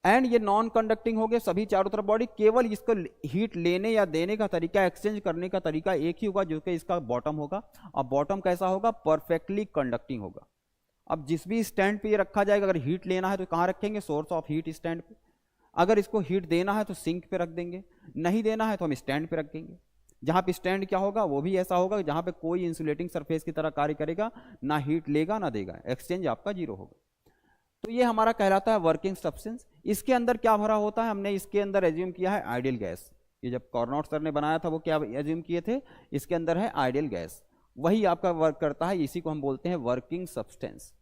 एंड ये नॉन कंडक्टिंग हो गए सभी चारों तरफ बॉडी, केवल इसको हीट लेने या देने का तरीका, एक्सचेंज करने का तरीका एक ही होगा, जो कि इसका बॉटम होगा। और बॉटम कैसा होगा, परफेक्टली कंडक्टिंग होगा। अब जिस भी स्टैंड पे ये रखा जाएगा, अगर हीट लेना है तो कहाँ रखेंगे, सोर्स ऑफ हीट स्टैंड पे। अगर इसको हीट देना है तो सिंक पे रख देंगे, नहीं देना है तो हम स्टैंड पे रख देंगे। जहां पे स्टैंड क्या होगा, वो भी ऐसा होगा जहां पे कोई इंसुलेटिंग सरफेस की तरह कार्य करेगा, ना हीट लेगा ना देगा, एक्सचेंज आपका जीरो होगा। तो ये हमारा कहलाता है वर्किंग सब्सटेंस। इसके अंदर क्या भरा होता है, हमने इसके अंदर एज्यूम किया है आइडियल गैस। ये जब कार्नोट सर ने बनाया था वो क्या एज्यूम किए थे, इसके अंदर है आइडियल गैस, वही आपका वर्क करता है, इसी को हम बोलते हैं वर्किंग सब्सटेंस।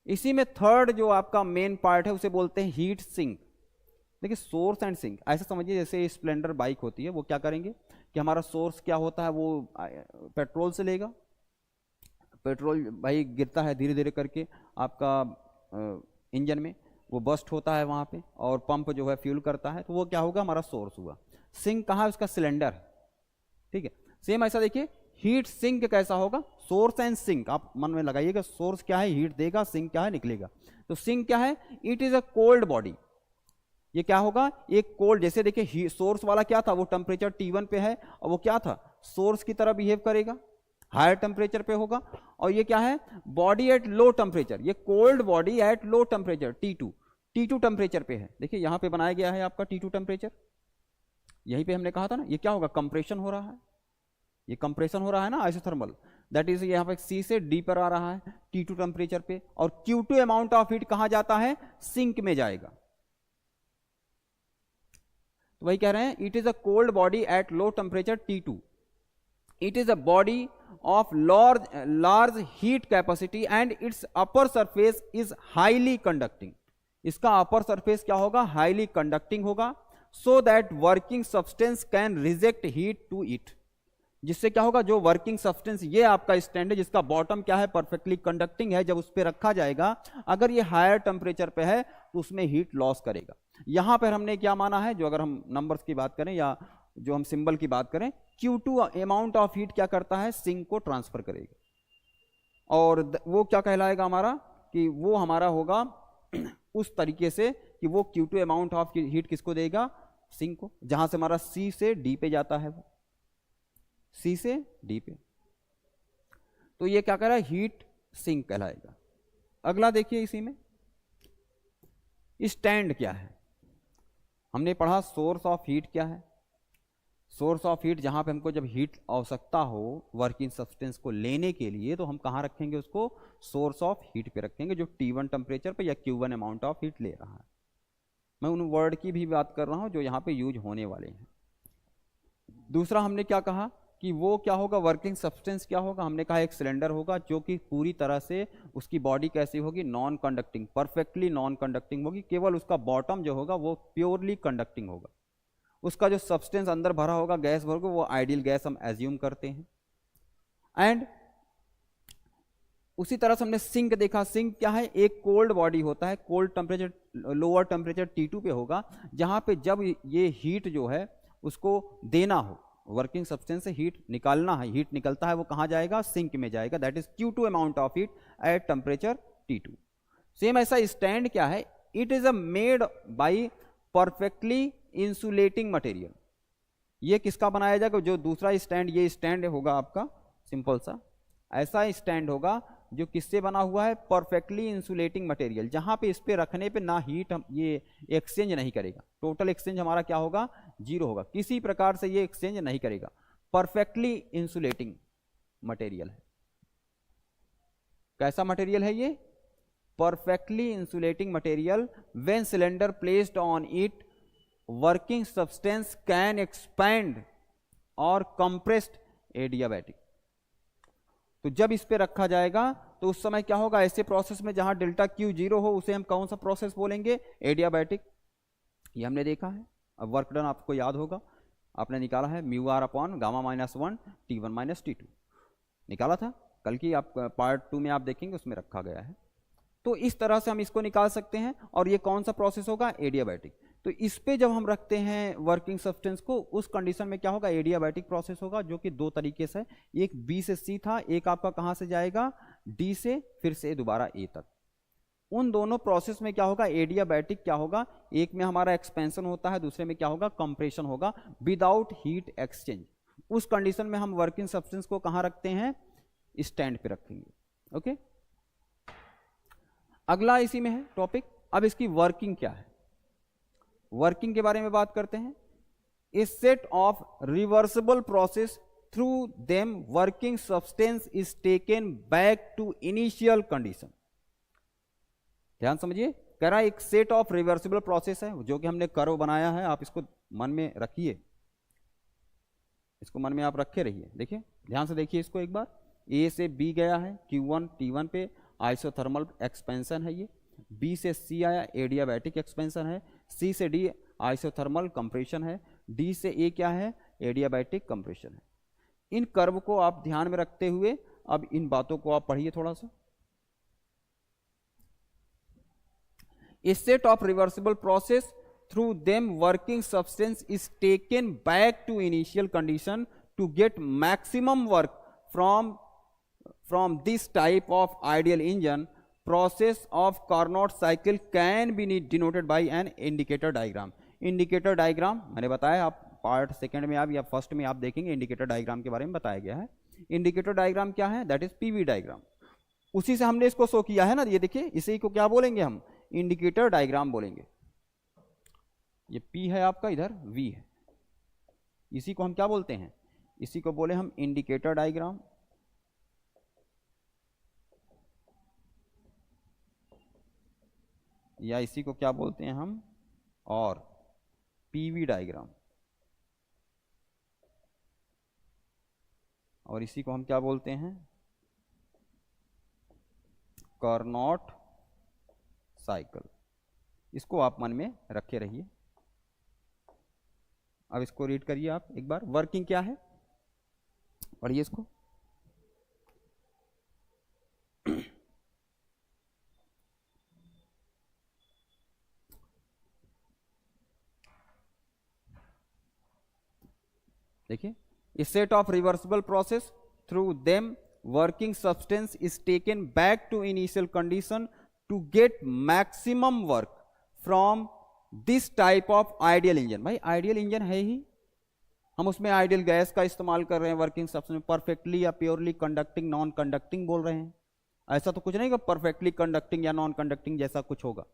इसी में थर्ड जो आपका मेन पार्ट है उसे बोलते हैं हीट सिंक। देखिए सोर्स एंड सिंक ऐसा समझिए जैसे स्प्लेंडर बाइक होती है, वो क्या करेंगे कि हमारा सोर्स क्या होता है, वो पेट्रोल से लेगा, पेट्रोल भाई गिरता है धीरे धीरे करके आपका इंजन में, वो बस्ट होता है वहाँ पे, और पंप जो है फ्यूल करता है, तो वो क्या होगा, हमारा सोर्स हुआ। सिंक कहाँ है, उसका सिलेंडर, ठीक है। सेम ऐसा देखिए हीट सिंक कैसा होगा, सोर्स एंड सिंक आप मन में लगाइएगा, सोर्स क्या है हीट देगा, सिंक क्या है निकलेगा। तो सिंक क्या है, it is a cold body. ये क्या होगा, एक कोल्ड, जैसे देखिए सोर्स वाला क्या था, वो टेम्परेचर T1 पे है, और वो क्या था, सोर्स की तरह बिहेव करेगा, हायर टेम्परेचर पे होगा। और ये क्या है, बॉडी एट लो टेम्परेचर, ये cold body at low temperature T2 temperature पे है। देखिए यहां पे बनाया गया है आपका T2 टेम्परेचर, यहीं पे हमने कहा था ना, ये क्या होगा, कंप्रेशन हो रहा है, ये कंप्रेशन हो रहा है ना आइसोथर्मल, दैट इज यहाँ पे C से D पर आ रहा है T2 टेम्परेचर पे। और Q2 अमाउंट ऑफ हीट कहां जाता है, सिंक में जाएगा। तो वही कह रहे हैं, it is a cold body at low temperature T2, it is a body of large heat capacity and its upper surface is highly conducting। इसका upper surface क्या होगा, highly conducting होगा, so that working substance can reject heat to it। जिससे क्या होगा, जो working substance, ये आपका स्टैंड है जिसका बॉटम क्या है, परफेक्टली कंडक्टिंग है, जब उस पर रखा जाएगा, अगर ये हायर टेम्परेचर पे है तो उसमें हीट लॉस करेगा। यहां पर हमने क्या माना है, जो अगर हम नंबर्स की बात करें या जो हम सिंबल की बात करें, Q2 अमाउंट ऑफ हीट क्या करता है, सिंक को ट्रांसफर करेगा, और वो क्या कहलाएगा हमारा कि वो हमारा होगा उस तरीके से कि वो Q2 अमाउंट ऑफ हीट किसको देगा, सिंक को, जहां से हमारा C से D पे जाता है, वो C से D पे, तो ये क्या कह रहा है, हीट सिंक कहलाएगा। अगला देखिए, इसी में स्टैंड क्या है, हमने पढ़ा सोर्स ऑफ हीट क्या है। सोर्स ऑफ हीट, जहां पे हमको जब हीट आवश्यकता हो वर्किंग सब्सटेंस को लेने के लिए, तो हम कहाँ रखेंगे उसको, सोर्स ऑफ हीट पे रखेंगे, जो T1 टेम्परेचर पे या Q1 अमाउंट ऑफ हीट ले रहा है। मैं उन वर्ड की भी बात कर रहा हूं जो यहाँ पे यूज होने वाले हैं। दूसरा हमने क्या कहा कि वो क्या होगा, वर्किंग सब्सटेंस क्या होगा, हमने कहा एक सिलेंडर होगा जो कि पूरी तरह से उसकी बॉडी कैसी होगी, non conducting, perfectly non conducting होगी, केवल उसका बॉटम जो होगा वो प्योरली कंडक्टिंग होगा। उसका जो सब्सटेंस अंदर भरा होगा, गैस भर, वो आइडियल गैस हम एज्यूम करते हैं। एंड उसी तरह से हमने सिंक देखा। सिंक क्या है, एक कोल्ड बॉडी होता है, cold temperature, lower temperature T2 पे होगा, जहां पे जब ये हीट जो है उसको देना हो, वर्किंग सब्सटेंस से हीट निकालना है, हीट निकलता है, वो कहां जाएगा, सिंक में जाएगा, that is Q2 amount of heat at temperature T2। Same ऐसा स्टैंड क्या है, it is a made by perfectly insulating material. ये किसका बनाया जाएगा, जो दूसरा स्टैंड, ये स्टैंड होगा आपका सिंपल सा, ऐसा स्टैंड होगा जो किससे बना हुआ है, परफेक्टली इंसुलेटिंग मटेरियल, जहां पे इस पे रखने पे ना हीट हम ये एक्सचेंज नहीं करेगा, टोटल एक्सचेंज हमारा क्या होगा, जीरो होगा, किसी प्रकार से ये एक्सचेंज नहीं करेगा, परफेक्टली इंसुलेटिंग मटेरियल है। कैसा मटेरियल है ये, perfectly insulating material. When cylinder placed on it, working substance can expand और कंप्रेस्ड एडियाबैटिक। तो जब इस पे रखा जाएगा तो उस समय क्या होगा, ऐसे प्रोसेस में जहां डेल्टा Q 0 हो, उसे हम कौन सा प्रोसेस बोलेंगे, एडियाबैटिक। ये हमने देखा है। अब वर्क डन आपको याद होगा, आपने निकाला है mu R upon gamma minus 1 T1 minus T2 निकाला था, कल की आप पार्ट 2 में आप देखेंगे, उसमें रखा गया है। तो इस तरह से हम इसको निकाल सकते हैं। और ये कौन सा प्रोसेस होगा, एडियाबैटिक। तो इस पे जब हम रखते हैं वर्किंग सब्सटेंस को, उस कंडीशन में क्या होगा, एडियाबैटिक प्रोसेस होगा, जो कि दो तरीके से, एक B से C था, एक आपका कहां से जाएगा, D से, फिर से दोबारा A तक। उन दोनों प्रोसेस में क्या होगा, एडियाबैटिक क्या होगा, एक में हमारा एक्सपेंशन होता है, दूसरे में क्या होगा, कंप्रेशन होगा, विदाउट हीट एक्सचेंज। उस कंडीशन में हम वर्किंग सब्सटेंस को कहां रखते हैं, स्टैंड पे रखेंगे। ओके, अगला इसी में है टॉपिक। अब इसकी वर्किंग क्या है, वर्किंग के बारे में बात करते हैं। A set of reversible process through them working substance is taken back to initial condition. ध्यान समझिए, कह रहा है एक सेट ऑफ रिवर्सिबल प्रोसेस है, जो कि हमने कर्व बनाया है, आप इसको मन में रखिए, इसको मन में आप रखे रहिए। देखिए ध्यान से देखिए इसको एक बार, A से B गया है, Q1 T1 पे आइसोथर्मल एक्सपेंशन है, ये B से C आया, एडियाबैटिक एक्सपेंशन है, C से D आइसोथर्मल कंप्रेशन है, D से A क्या है, एडियाबैटिक कंप्रेशन है। इन कर्व को आप ध्यान में रखते हुए अब इन बातों को आप पढ़िए थोड़ा सा। A set of reversible process through them working substance is taken back to initial condition to get maximum work from this type of ideal engine. Process of Carnot cycle can be denoted by an indicator diagram. Indicator diagram मैंने बताया, आप part second में आप या first में आप देखेंगे, indicator diagram के बारे में बताया गया है। इंडिकेटर डायग्राम क्या है, दैट इज पीवी डायग्राम। उसी से हमने इसको शो किया है ना, ये देखिए, इसी को क्या बोलेंगे हम, इंडिकेटर डायग्राम बोलेंगे। ये P है आपका, इधर V है, इसी को हम क्या बोलते हैं, इसी को बोले हम इंडिकेटर डायग्राम। या इसी को क्या बोलते हैं हम, और PV डायग्राम। और इसी को हम क्या बोलते हैं, कार्नोट साइकिल। इसको आप मन में रखे रहिए। अब इसको रीड करिए आप एक बार, वर्किंग क्या है, पढ़िए इसको। देखिए, a set of reversible process through them working substance is taken back to initial condition to get maximum work from this type of ideal engine. भाई आइडियल इंजन है ही, हम उसमें आइडियल गैस का इस्तेमाल कर रहे हैं वर्किंग सब्सटेंस में, परफेक्टली या प्योरली कंडक्टिंग नॉन कंडक्टिंग बोल रहे हैं, ऐसा तो कुछ नहीं कि परफेक्टली कंडक्टिंग या नॉन कंडक्टिंग जैसा कुछ होगा,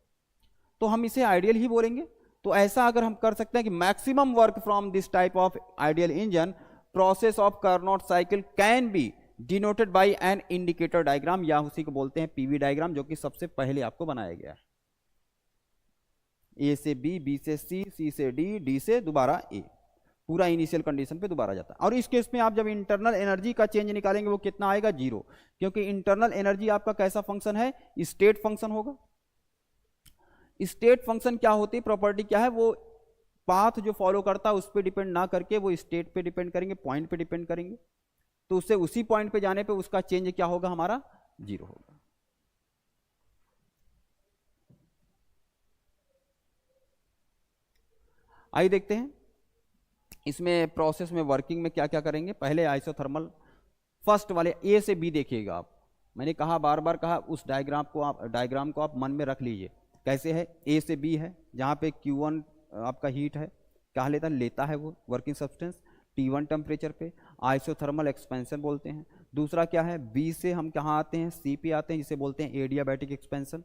तो हम इसे आइडियल ही बोलेंगे। तो ऐसा अगर हम कर सकते हैं कि maximum work from this type of ideal engine, process of Carnot cycle can be denoted by an indicator diagram, या उसी को बोलते हैं पीवी डायग्राम, जो कि सबसे पहले आपको बनाया गया है। ए से बी, बी से सी, सी से डी, डी से दोबारा ए, पूरा इनिशियल कंडीशन पे दोबारा जाता है। और इस केस में आप जब इंटरनल एनर्जी का चेंज निकालेंगे वो कितना आएगा, 0, क्योंकि इंटरनल एनर्जी आपका कैसा फंक्शन है, स्टेट फंक्शन होगा। स्टेट फंक्शन क्या होती है, प्रॉपर्टी क्या है, वो पाथ जो फॉलो करता है उस पर डिपेंड ना करके वो स्टेट पे डिपेंड करेंगे, पॉइंट पे डिपेंड करेंगे, तो उससे उसी पॉइंट पे जाने पे उसका चेंज क्या होगा, हमारा 0 होगा। आइए देखते हैं इसमें प्रोसेस में वर्किंग में क्या क्या करेंगे। पहले आइसोथर्मल फर्स्ट वाले ए से बी देखिएगा आप, मैंने कहा बार बार कहा उस डायग्राम को आप मन में रख लीजिए। कैसे है, ए से बी है, जहाँ पे Q1 आपका हीट है, क्या लेता है वो वर्किंग सब्सटेंस T1 टेम्परेचर पे, आइसोथर्मल एक्सपेंशन बोलते हैं। दूसरा क्या है, बी से हम कहाँ आते हैं, सी पे आते हैं, जिसे बोलते हैं एडियाबैटिक एक्सपेंशन,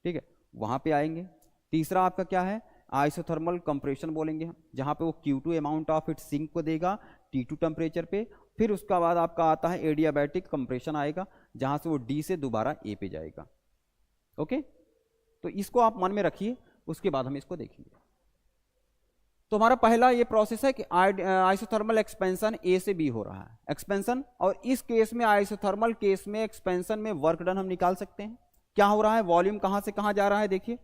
ठीक है, वहाँ पे आएंगे। तीसरा आपका क्या है, आइसोथर्मल कंप्रेशन बोलेंगे हम, जहाँ पे वो Q2 amount of it sink को देगा T2 टेम्परेचर पे। फिर उसका बाद आपका आता है एडियाबैटिक कंप्रेशन आएगा, जहाँ से वो D से दोबारा A पे जाएगा। ओके, तो इसको आप मन में रखिए, उसके बाद हम इसको देखेंगे। तो हमारा पहला ये प्रोसेस है कि आइसोथर्मल एक्सपेंशन ए से बी हो रहा है एक्सपेंशन, और इस केस में आइसोथर्मल केस में एक्सपेंशन में वर्क डन हम निकाल सकते हैं। क्या हो रहा है, वॉल्यूम कहाँ से कहाँ जा रहा है, देखिए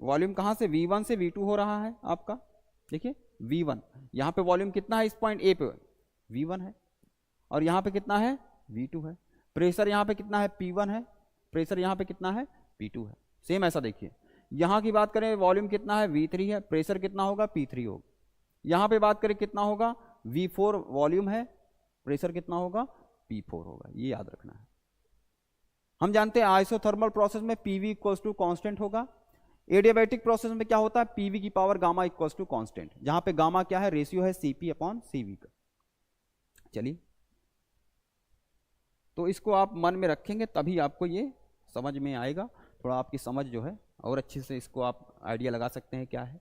वॉल्यूम कहाँ से V1 से V2 हो रहा है आपका, देखिए V1, यहाँ पे वॉल्यूम कितना है, इस पॉइंट ए पे V1 है, और यहाँ पे कितना है, V2 है। प्रेशर यहाँ पे कितना है, P1 है, प्रेशर यहाँ पे कितना है, P2 है। सेम ऐसा देखिए, यहाँ की बात करें वॉल्यूम कितना है, V3 है, प्रेशर कितना होगा, P3 होगा। यहाँ पे बात करें कितना होगा, V4 वॉल्यूम है, प्रेशर कितना होगा, P4 होगा, ये याद रखना है। हम जानते हैं आइसोथर्मल प्रोसेस में PV इक्वल्स टू कॉन्स्टेंट होगा। एडियाबैटिक प्रोसेस में क्या होता है, PV की power gamma equals to constant, जहां पे गामा क्या है, रेशियो है CP/CV का। चलिए, तो इसको आप मन में रखेंगे तभी आपको ये समझ में आएगा, थोड़ा आपकी समझ जो है और अच्छे से इसको आप आइडिया लगा सकते हैं क्या है।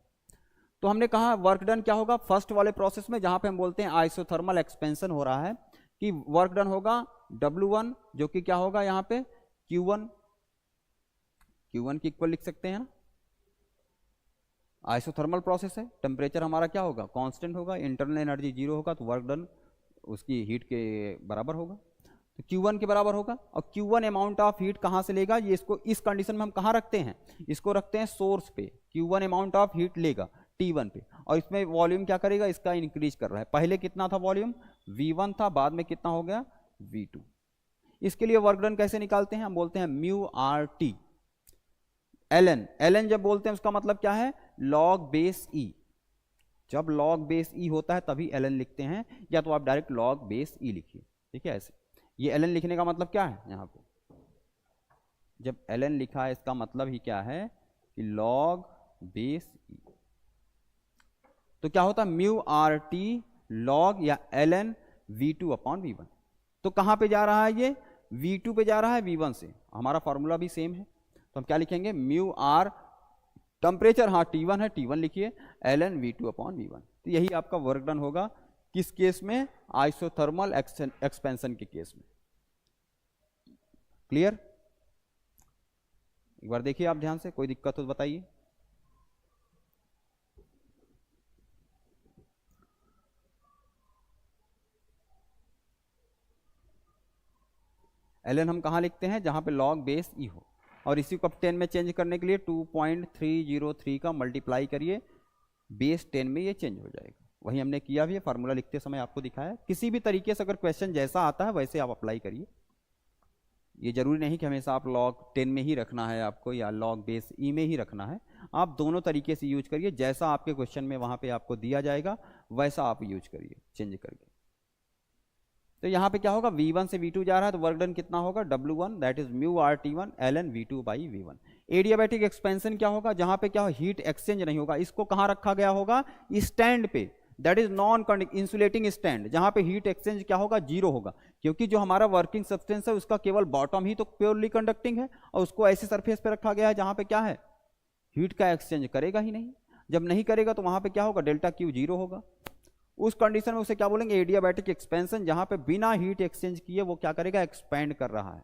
तो हमने कहा वर्क डन क्या होगा फर्स्ट वाले प्रोसेस में, जहां पे हम बोलते हैं आइसोथर्मल एक्सपेंशन हो रहा है, कि वर्क डन होगा W1, जो कि क्या होगा यहाँ पे Q1 की इक्वल लिख सकते हैं ना, आइसोथर्मल प्रोसेस है, टेम्परेचर हमारा क्या होगा, कांस्टेंट होगा, इंटरनल एनर्जी 0 होगा, तो वर्क डन उसकी हीट के बराबर होगा, तो Q1 के बराबर होगा। और Q1 अमाउंट ऑफ हीट कहाँ से लेगा, ये इसको इस कंडीशन में हम कहाँ रखते हैं, इसको रखते हैं सोर्स पे, Q1 अमाउंट ऑफ हीट लेगा T1 पे, और इसमें वॉल्यूम क्या करेगा, इसका इंक्रीज कर रहा है। पहले कितना था वॉल्यूम, V1 था, बाद में कितना हो गया, V2। इसके लिए वर्क डन कैसे निकालते हैं, हम बोलते हैं म्यू आर टी ln जब बोलते हैं उसका मतलब क्या है, लॉग बेस ई। जब लॉग बेस ई होता है तभी ln लिखते हैं, या तो आप डायरेक्ट लॉग बेस ई लिखिए, ठीक है। ऐसे ये ln लिखने का मतलब क्या है, यहाँ पे जब ln लिखा है इसका मतलब ही क्या है कि लॉग बेस ई। तो क्या होता है, म्यू आर टी लॉग या ln V2/V1। तो कहाँ पे जा रहा है ये, V2 पे जा रहा है V1 से, हमारा फॉर्मूला भी सेम है, तो हम क्या लिखेंगे, म्यू आर टेम्परेचर, हाँ T1 है, T1 लिखिए, ln V2/V1। तो यही आपका वर्क डन होगा किस केस में, आइसोथर्मल एक्सपेंशन के केस में। क्लियर, एक बार देखिए आप ध्यान से, कोई दिक्कत हो तो बताइए। ln हम कहाँ लिखते हैं, जहां पे लॉग बेस ई हो, और इसी को अब 10 में चेंज करने के लिए 2.303 का मल्टीप्लाई करिए, बेस 10 में ये चेंज हो जाएगा। वही हमने किया भी है, फार्मूला लिखते समय आपको दिखाया। किसी भी तरीके से अगर क्वेश्चन जैसा आता है वैसे आप अप्लाई करिए, ये जरूरी नहीं कि हमेशा आप लॉग 10 में ही रखना है आपको, या लॉग बेस ई में ही रखना है, आप दोनों तरीके से यूज करिए, जैसा आपके क्वेश्चन में वहां पे आपको दिया जाएगा वैसा आप यूज करिए, चेंज करके। तो यहाँ पे क्या होगा, V1 से V2 जा रहा है तो वर्क डन कितना होगा, W1 that is mu RT1 ln V2 by V1। Adiabatic expansion क्या होगा, जहाँ पे क्या हो, हीट एक्सचेंज नहीं होगा, इसको कहाँ रखा गया होगा, स्टैंड पे, that is non insulating stand, जहाँ पे हीट एक्सचेंज क्या होगा, जीरो होगा, क्योंकि जो हमारा वर्किंग सब्सटेंस है उसका केवल बॉटम ही तो प्योरली कंडक्टिंग है, और उसको ऐसे सरफेस पे रखा गया है जहाँ पे क्या है, हीट का एक्सचेंज करेगा ही नहीं। जब नहीं करेगा तो वहाँ पे क्या होगा, डेल्टा क्यू जीरो होगा। उस कंडीशन में उसे क्या बोलेंगे, एडियाबैटिक एक्सपेंशन, जहाँ पे बिना हीट एक्सचेंज किए वो क्या करेगा, एक्सपैंड कर रहा है,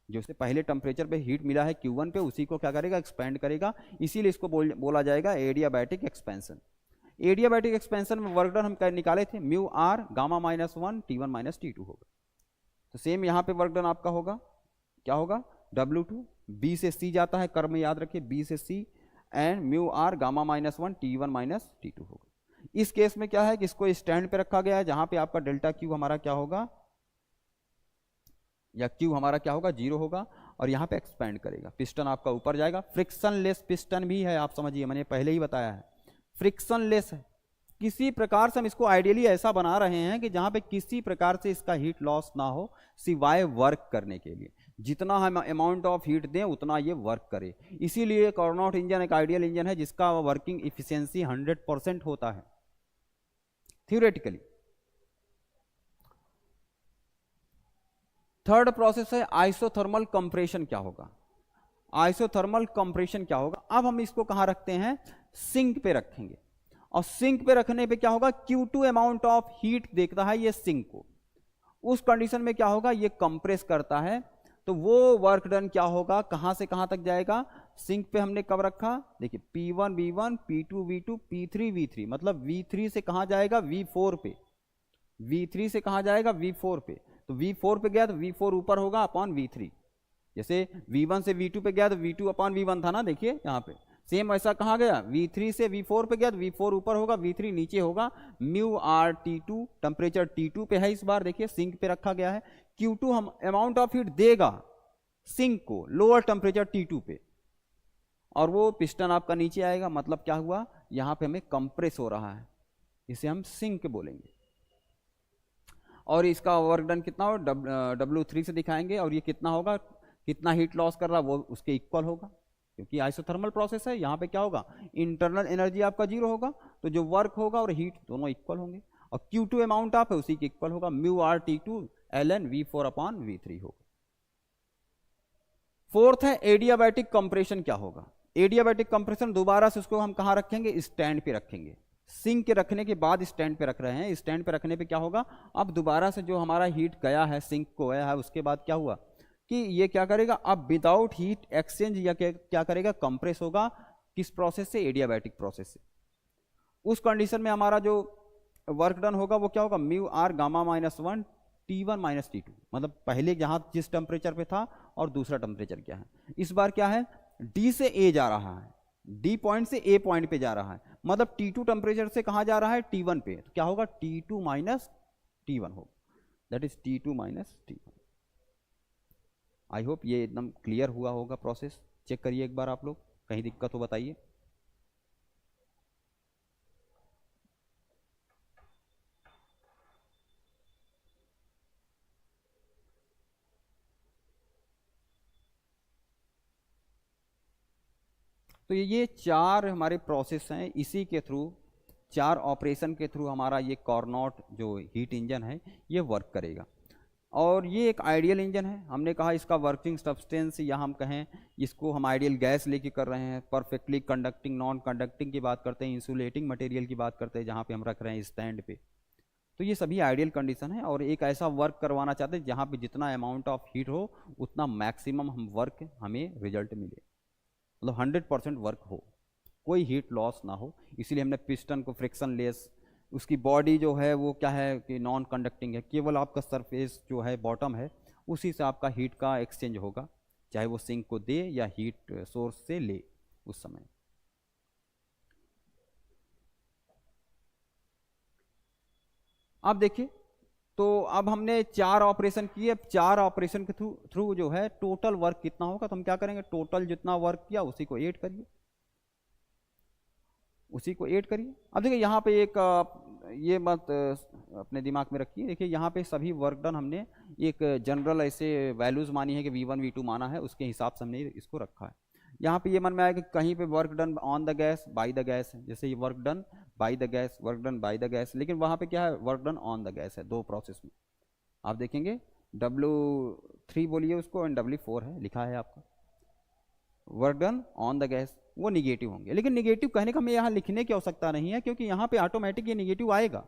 जो उसे पहले टेम्परेचर पे हीट मिला है Q1 पे, उसी को क्या करेगा, एक्सपैंड करेगा, इसीलिए इसको बोला जाएगा एडियाबैटिक एक्सपेंशन। एडियाबैटिक एक्सपेंशन में वर्क डन हम निकाले थे mu R gamma -1 T1 - T2 होगा। तो सेम यहाँ पे वर्क डन आपका होगा, क्या होगा, W2, B से C जाता है, कर्म याद रखिए, B से C, and mu R gamma -1 T1 - T2 होगा। इस केस में क्या है कि इसको स्टैंड पे रखा गया है, जहां पे आपका डेल्टा क्यू हमारा क्या होगा, या क्यू हमारा क्या होगा, जीरो होगा, और यहाँ पे एक्सपैंड करेगा, पिस्टन आपका ऊपर जाएगा। फ्रिक्शनलेस पिस्टन भी है, आप समझिए, मैंने पहले ही बताया है, फ्रिक्शनलेस है। किसी प्रकार से हम इसको आइडियली ऐसा बना रहे हैं कि जहां पे किसी प्रकार से इसका हीट लॉस ना हो, सिवाय वर्क करने के लिए, जितना हम अमाउंट ऑफ हीट दें उतना ये वर्क करे। इसीलिए कार्नोट इंजन एक आइडियल इंजन है जिसका वर्किंग इफिशियंसी 100% होता है थ्योरेटिकली। थर्ड प्रोसेस है आइसोथर्मल कंप्रेशन। क्या होगा, आइसोथर्मल कंप्रेशन क्या होगा, अब हम इसको कहां रखते हैं, सिंक पे रखेंगे, और सिंक पे रखने पे क्या होगा, Q2 अमाउंट ऑफ हीट देखता है ये सिंक को, उस कंडीशन में क्या होगा, ये कंप्रेस करता है, तो वो वर्क डन क्या होगा, कहां से कहां तक जाएगा, सिंक पे हमने कब रखा, देखिए P1 V1 P2 V2 P3 V3, मतलब V3 से कहां जाएगा, V4 पे, V3 से कहां जाएगा, V4 पे, तो V4 पे गया तो V4 ऊपर होगा अपॉन V3, जैसे V1 से V2 पे गया तो V2 अपॉन V1 था ना, देखिए यहाँ पे सेम ऐसा कहाँ गया, V3 से V4 पे गया तो V4 ऊपर होगा, V3 नीचे होगा, म्यू RT2, टेम्परेचर T2 पे है इस बार, देखिए सिंक पे रखा गया है, Q2 हम अमाउंट ऑफ हीट देगा सिंक को लोअर टेम्परेचर T2 पे, और वो पिस्टन आपका नीचे आएगा, मतलब क्या हुआ, यहाँ पे हमें कंप्रेस हो रहा है, इसे हम सिंक बोलेंगे। और इसका वर्क डन कितना हो, W3 से दिखाएंगे, और ये कितना होगा, कितना हीट लॉस कर रहा वो उसके इक्वल होगा, क्योंकि आइसोथर्मल प्रोसेस है, यहाँ पे क्या होगा, इंटरनल एनर्जी आपका जीरो होगा, तो जो वर्क होगा और हीट दोनों इक्वल होंगे, और Q2 अमाउंट आप है उसी के इक्वल होगा, mu RT2 ln V4 upon V3 होगा। फोर्थ है एडियाबैटिक कंप्रेशन। क्या होगा, एडियाबैटिक कंप्रेशन, दोबारा से उसको हम कहाँ रखेंगे, स्टैंड पे रखेंगे, सिंक के रखने के बाद स्टैंड पे रख रहे हैं, स्टैंड पे रखने पे क्या होगा, अब दोबारा से जो हमारा हीट गया है सिंक को गया है, उसके बाद क्या हुआ कि ये क्या करेगा, अब विदाउट हीट एक्सचेंज या क्या करेगा, कंप्रेस होगा, किस प्रोसेस से, एडियाबैटिक प्रोसेस से। उस कंडीशन में हमारा जो वर्क डन होगा वो क्या होगा, mu R gamma -1 T1 - T2, मतलब पहले जहां जिस टेम्परेचर पे था और दूसरा टेम्परेचर क्या है, इस बार क्या है, D से A जा रहा है, D पॉइंट से A पॉइंट पे जा रहा है, मतलब T2 टेम्परेचर से कहां जा रहा है, T1 पे, तो क्या होगा, T2 - T1 होगा, that is T2 - T1। I hope ये एकदम क्लियर हुआ होगा प्रोसेस। चेक करिए एक बार आप लोग, कहीं दिक्कत हो बताइए। तो ये चार हमारे प्रोसेस हैं, इसी के थ्रू, चार ऑपरेशन के थ्रू हमारा ये कार्नोट जो हीट इंजन है ये वर्क करेगा। और ये एक आइडियल इंजन है, हमने कहा इसका वर्किंग सब्सटेंस, या हम कहें इसको हम आइडियल गैस लेके कर रहे हैं, परफेक्टली कंडक्टिंग, नॉन कंडक्टिंग की बात करते हैं, इंसुलेटिंग मटेरियल की बात करते हैं, जहाँ पे हम रख रहे हैं स्टैंड पे। तो ये सभी आइडियल कंडीशन है, और एक ऐसा वर्क करवाना चाहते हैं जहाँ पे जितना अमाउंट ऑफ हीट हो उतना मैक्सिमम हम वर्क हमें रिजल्ट मिले, मतलब 100% वर्क हो, कोई हीट लॉस ना हो। इसीलिए हमने पिस्टन को फ्रिक्शन लेस, उसकी बॉडी जो है वो क्या है कि नॉन कंडक्टिंग है, केवल आपका सरफेस जो है बॉटम है उसी से आपका हीट का एक्सचेंज होगा, चाहे वो सिंक को दे या हीट सोर्स से ले उस समय। अब देखिए, तो अब हमने चार ऑपरेशन किए, अब चार ऑपरेशन के थ्रू जो है टोटल वर्क कितना होगा, तो हम क्या करेंगे, टोटल जितना वर्क किया उसी को ऐड करिए, उसी को ऐड करिए। अब देखिए यहाँ पे एक ये बात अपने दिमाग में रखिए। देखिए यहाँ पे सभी वर्क डन हमने एक जनरल ऐसे वैल्यूज़ मानी है कि V1 V2 माना है, उसके हिसाब से हमने इसको रखा है। यहाँ पे ये मन में आया कि कहीं पे work done on the gas by the gas है, जैसे ये work done by the gas, work done by the gas, लेकिन वहाँ पे क्या है, work done on the gas है दो प्रोसेस में। आप देखेंगे W3 बोलिए उसको एंड W4 है लिखा है आपका, work done on the gas, वो निगेटिव होंगे। लेकिन निगेटिव कहने का हमें यहाँ लिखने की आवश्यकता नहीं है, क्योंकि यहाँ पे ऑटोमेटिक ये निगेटिव आएगा,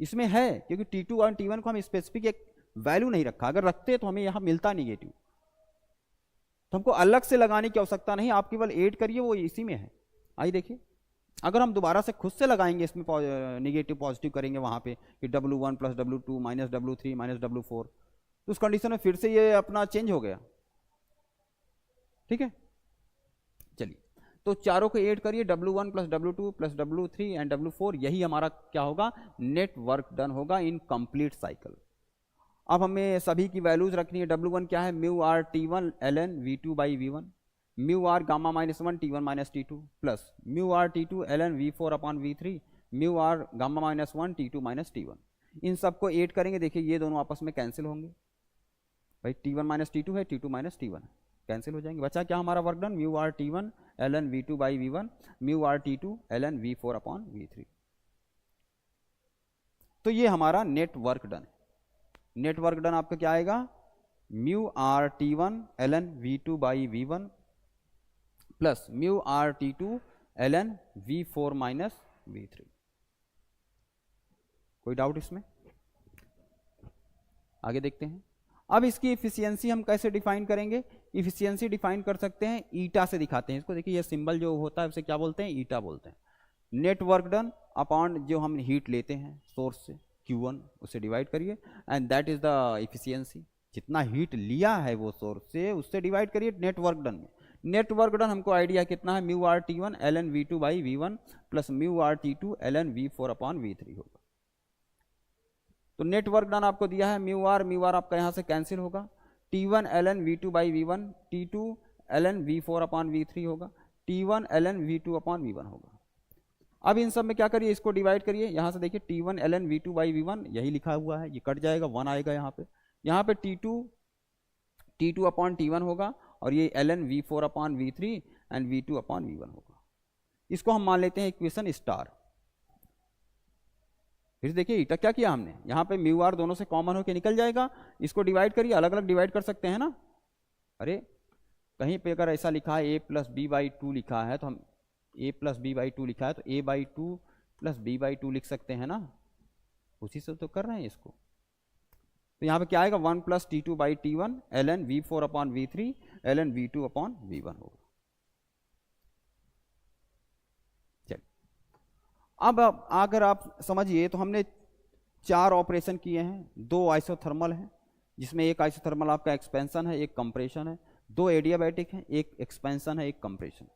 इसमें है, क्योंकि T2 और T1 को हम स्पेसिफिक एक वैल्यू नहीं रखा, अगर रखते तो हमें यहाँ मिलता निगेटिव, तो हमको अलग से लगाने की आवश्यकता नहीं, आप केवल ऐड करिए, वो इसी में है। आइए देखिए, अगर हम दोबारा से खुद से लगाएंगे, इसमें निगेटिव पॉजिटिव करेंगे वहाँ पे कि W1 plus W2 minus W3 minus W4, तो उस कंडीशन में फिर से ये अपना चेंज हो गया। ठीक है, चलिए तो चारों को ऐड करिए, W1 plus W2 plus W3 and W4, यही हमारा क्या होगा, नेट वर्क डन होगा इन कंप्लीट साइकिल। अब हमें सभी की वैल्यूज रखनी है। W1 क्या है, mu R T1 ln V2 by V1, mu R gamma -1 T1 minus T2 plus mu R T2 ln V4 upon V3, mu R gamma -1 T2 minus T1। इन सबको ऐड करेंगे, देखिए ये दोनों आपस में कैंसिल होंगे, भाई T1 माइनस T2 है, T2 माइनस T1 कैंसिल हो जाएंगे, बचा क्या हमारा work done, mu R T1 ln V2 by V1, mu R T2 ln V4 upon V3। तो ये हमारा नेट वर्क डन है। नेट वर्क डन आपका क्या आएगा, mu R T1 ln V2 by V1 plus mu R T2 ln V4 minus V3। कोई doubt इसमें? आगे देखते हैं। अब इसकी इफिशियंसी हम कैसे डिफाइन करेंगे, इफिशियंसी डिफाइन कर सकते हैं, ईटा से दिखाते हैं इसको। देखिए ये सिंबल जो होता है उसे क्या बोलते हैं, ईटा बोलते हैं। नेट वर्क डन अपॉन जो हम हीट लेते हैं सोर्स से Q1, उसे डिवाइड करिए and that is the efficiency. जितना हीट लिया है वो सोर्स से, उससे डिवाइड करिए नेट वर्क डन में। नेट वर्क डन हमको आइडिया कितना है, mu R T1 ln V2 by V1 plus mu R T2 ln V4 upon V3 होगा। तो नेट वर्क डन आपको दिया है म्यू आर आपका यहाँ से कैंसिल होगा, T1 ln V2 by V1, T2 ln V4 upon V3 होगा, T1 ln V2 upon V1 होगा। अब इन सब में क्या करिए, इसको डिवाइड करिए, यहाँ से देखिए T1 ln V2 by V1 यही लिखा हुआ है, ये कट जाएगा, 1 आएगा यहाँ पे T2 अपॉन T1 होगा, और ये ln V4 upon V3 and V2 upon V1 होगा। इसको हम मान लेते हैं इक्वेशन स्टार। फिर देखिए ईटा क्या किया हमने, यहाँ पे म्यू आर दोनों से कॉमन होकर निकल जाएगा, इसको डिवाइड करिए, अलग अलग डिवाइड कर सकते हैं ना। अरे कहीं पे अगर ऐसा लिखा है a प्लस बी बाई 2 लिखा है, तो हम a प्लस बी बाई 2 लिखा है तो a by 2 plus b by 2 लिख सकते हैं ना, उसी से तो कर रहे हैं इसको। तो यहाँ पे क्या आएगा, 1 plus T2 by T1 ln V4 upon V3 ln V2 upon V1 होगा। अब अगर आप समझिए तो हमने 4 ऑपरेशन किए हैं, 2 आइसोथर्मल हैं, जिसमें एक आइसोथर्मल आपका एक्सपेंशन है, एक कंप्रेशन है, 2 एडियाबैटिक हैं, एक एक्सपेंशन है, एक कंप्रेशन।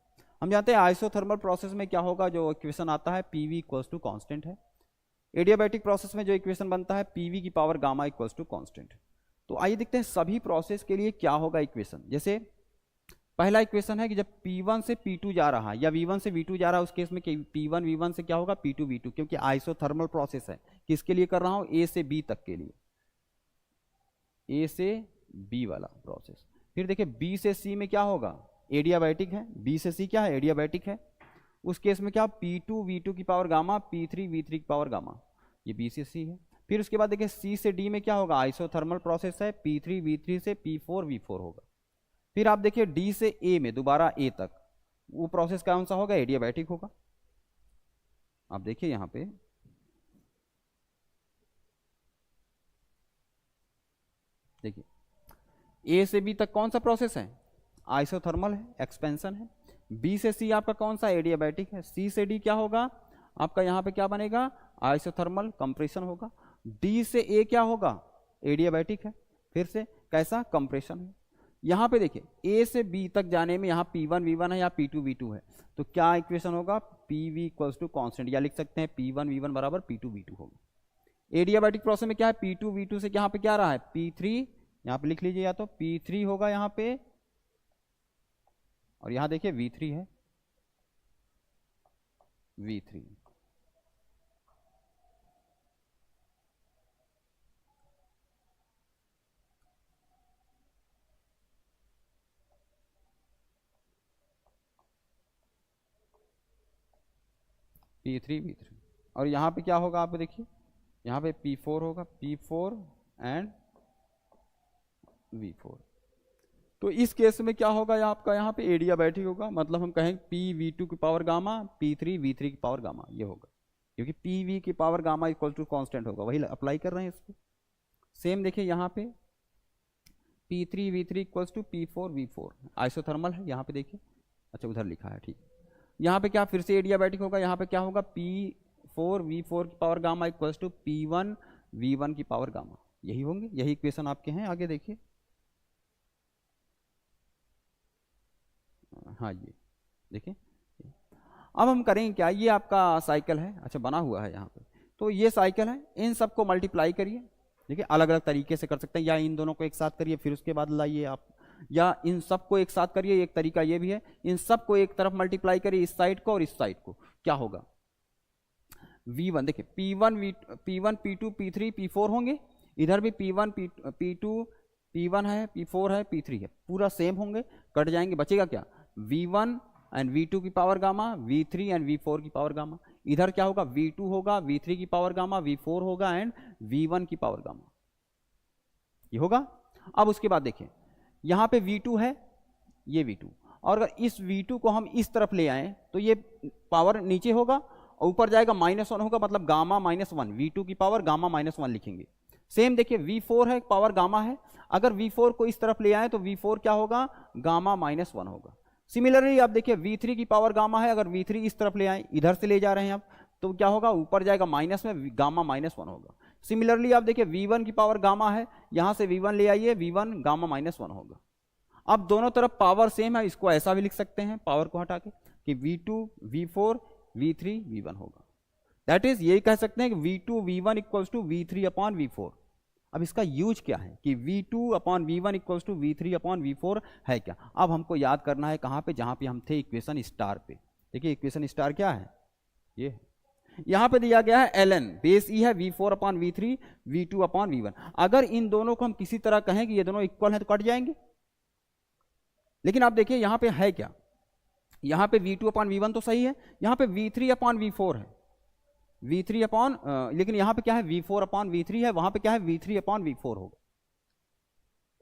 हम जानते हैं आइसोथर्मल प्रोसेस में क्या होगा, जो इक्वेशन आता है PV इक्वल्स टू कांस्टेंट है। एडियाबैटिक प्रोसेस में जो इक्वेशन बनता है PV की power gamma equals to constant. तो आइए देखते हैं सभी प्रोसेस के लिए क्या होगा इक्वेशन। जैसे पहला इक्वेशन है कि जब P1 से P2 जा रहा है या V1 से V2 जा रहा है, उस केस में P1 V1 से क्या होगा, P2 V2, क्योंकि आइसोथर्मल प्रोसेस है। किसके लिए कर रहा हूं, A से B तक के लिए, A से B वाला प्रोसेस। फिर देखिए B से C में क्या होगा, एडियाबैटिक है, B से C क्या है, एडियाबैटिक है। उस केस में क्या, P2 V2 की पावर गामा, P3 V3 की पावर गामा, ये B से C है। फिर उसके बाद देखिए C से D में क्या होगा, आइसोथर्मल प्रोसेस है, P3 V3 से P4 V4 होगा। फिर आप देखिए D से A में दोबारा A तक, वो प्रोसेस कौन सा होगा, एडियाबैटिक होगा। आप देखिए यहाँ पे देखिए A से B तक कौन सा प्रोसेस है, आइसोथर्मल है, एक्सपेंशन है। B से C आपका कौन सा, एडियाबैटिक है। C से D क्या होगा आपका, यहाँ पे क्या बनेगा, आइसोथर्मल कंप्रेशन होगा। D से A क्या होगा, एडियाबैटिक है, फिर से कैसा, कंप्रेशन है। यहाँ पे देखिए A से B तक जाने में यहाँ P1 V1 है या P2 V2 है, तो क्या इक्वेशन होगा, PV इक्वल्स टू कांस्टेंट, या लिख सकते हैं P1 V1 बराबर P2 V2 होगा। एडियाबैटिक प्रोसेस में क्या है, P2 V2 से यहाँ पे क्या रहा है, P3, यहाँ पे लिख लीजिए, या तो P3 होगा यहाँ पे, और यहाँ देखिए V3 है, V3। P3 V3, और यहाँ पे क्या होगा आप देखिए, यहाँ पे P4 होगा, P4 एंड V4। तो इस केस में क्या होगा आपका, यहाँ पे एडियाबैटिक होगा, मतलब हम कहेंगे PV2 की पावर गामा P3 V3 की पावर गामा, ये होगा, क्योंकि PV की power gamma equal to constant होगा, वही अप्लाई कर रहे हैं इसको। सेम देखिए यहाँ पे P3 V3 equals to P4 V4, isothermal है यहाँ पे देखिए, अच्छा उधर लिखा है, ठीक। यहाँ पे क्या फिर से एडियाबैटिक होगा, यहाँ पे क्या होगा P4 V4 की power gamma equals to P1 V1 की पावर गामा, यही होंगे, यही इक्वेशन आपके हैं। आगे देखिए, हाँ ये देखिए, अब हम करेंगे क्या, ये आपका साइकिल है, अच्छा बना हुआ है यहाँ पे, तो ये साइकिल है, इन सबको मल्टीप्लाई करिए, देखिए अलग अलग तरीके से कर सकते हैं, या इन दोनों को एक साथ करिए फिर उसके बाद लाइए आप, या इन सबको एक साथ करिए, एक तरीका ये भी है, इन सबको एक तरफ मल्टीप्लाई करिए, इस साइड को और इस साइड को, क्या होगा V1, देखिए P1 P2 P3 P4 होंगे, इधर भी P1 P2 P1 है, P4 है, P3 है, पूरा सेम होंगे, कट जाएंगे, बचेगा क्या V1 एंड V2 की power gamma, V3 and V4 की पावर गामा, इधर क्या होगा V2 होगा, V3 की पावर गामा, V4 होगा एंड V1 की पावर गामा, ये होगा। अब उसके बाद देखिए यहाँ पे V2 है, ये V2, और अगर इस V2 को हम इस तरफ ले आए तो ये पावर नीचे होगा और ऊपर जाएगा -1 होगा, मतलब गामा -1, V2 की पावर गामा -1 लिखेंगे। सेम देखिए V4 है, पावर गामा है, अगर V4 को इस तरफ ले आए तो V4 क्या होगा गामा -1 होगा। सिमिलरली आप देखिए V3 की पावर गामा है, अगर V3 इस तरफ ले आए, इधर से ले जा रहे हैं आप, तो क्या होगा ऊपर जाएगा माइनस में, गामा -1 होगा। सिमिलरली आप देखिए V1 की पावर गामा है, यहां से V1 ले आइए, V1 गामा -1 होगा। अब दोनों तरफ पावर सेम है, इसको ऐसा भी लिख सकते हैं पावर को हटा के कि V2 V4 V3 V1 होगा, दैट इज यही कह सकते हैं कि V2 V1 equals to V3 upon V4। अब इसका यूज क्या है कि V2 upon V1 equals to V3 upon V4 है क्या, अब हमको याद करना है कहाँ पे, जहाँ पे हम थे इक्वेशन स्टार पे। देखिए इक्वेशन स्टार क्या है, ये यहाँ पे दिया गया है ln, बेस ई है V4 upon V3 V2 upon V1। अगर इन दोनों को हम किसी तरह कहें कि ये दोनों इक्वल हैं तो कट जाएंगे, लेकिन आप देखिए यहाँ पे है क्या, यहाँ पे V2 अपॉन V1 तो सही है, यहाँ पे V3 अपॉन V4 है, V3 अपॉन लेकिन यहाँ पे क्या है V4 अपॉन V3 है, वहां पे क्या है V3 अपॉन V4 होगा।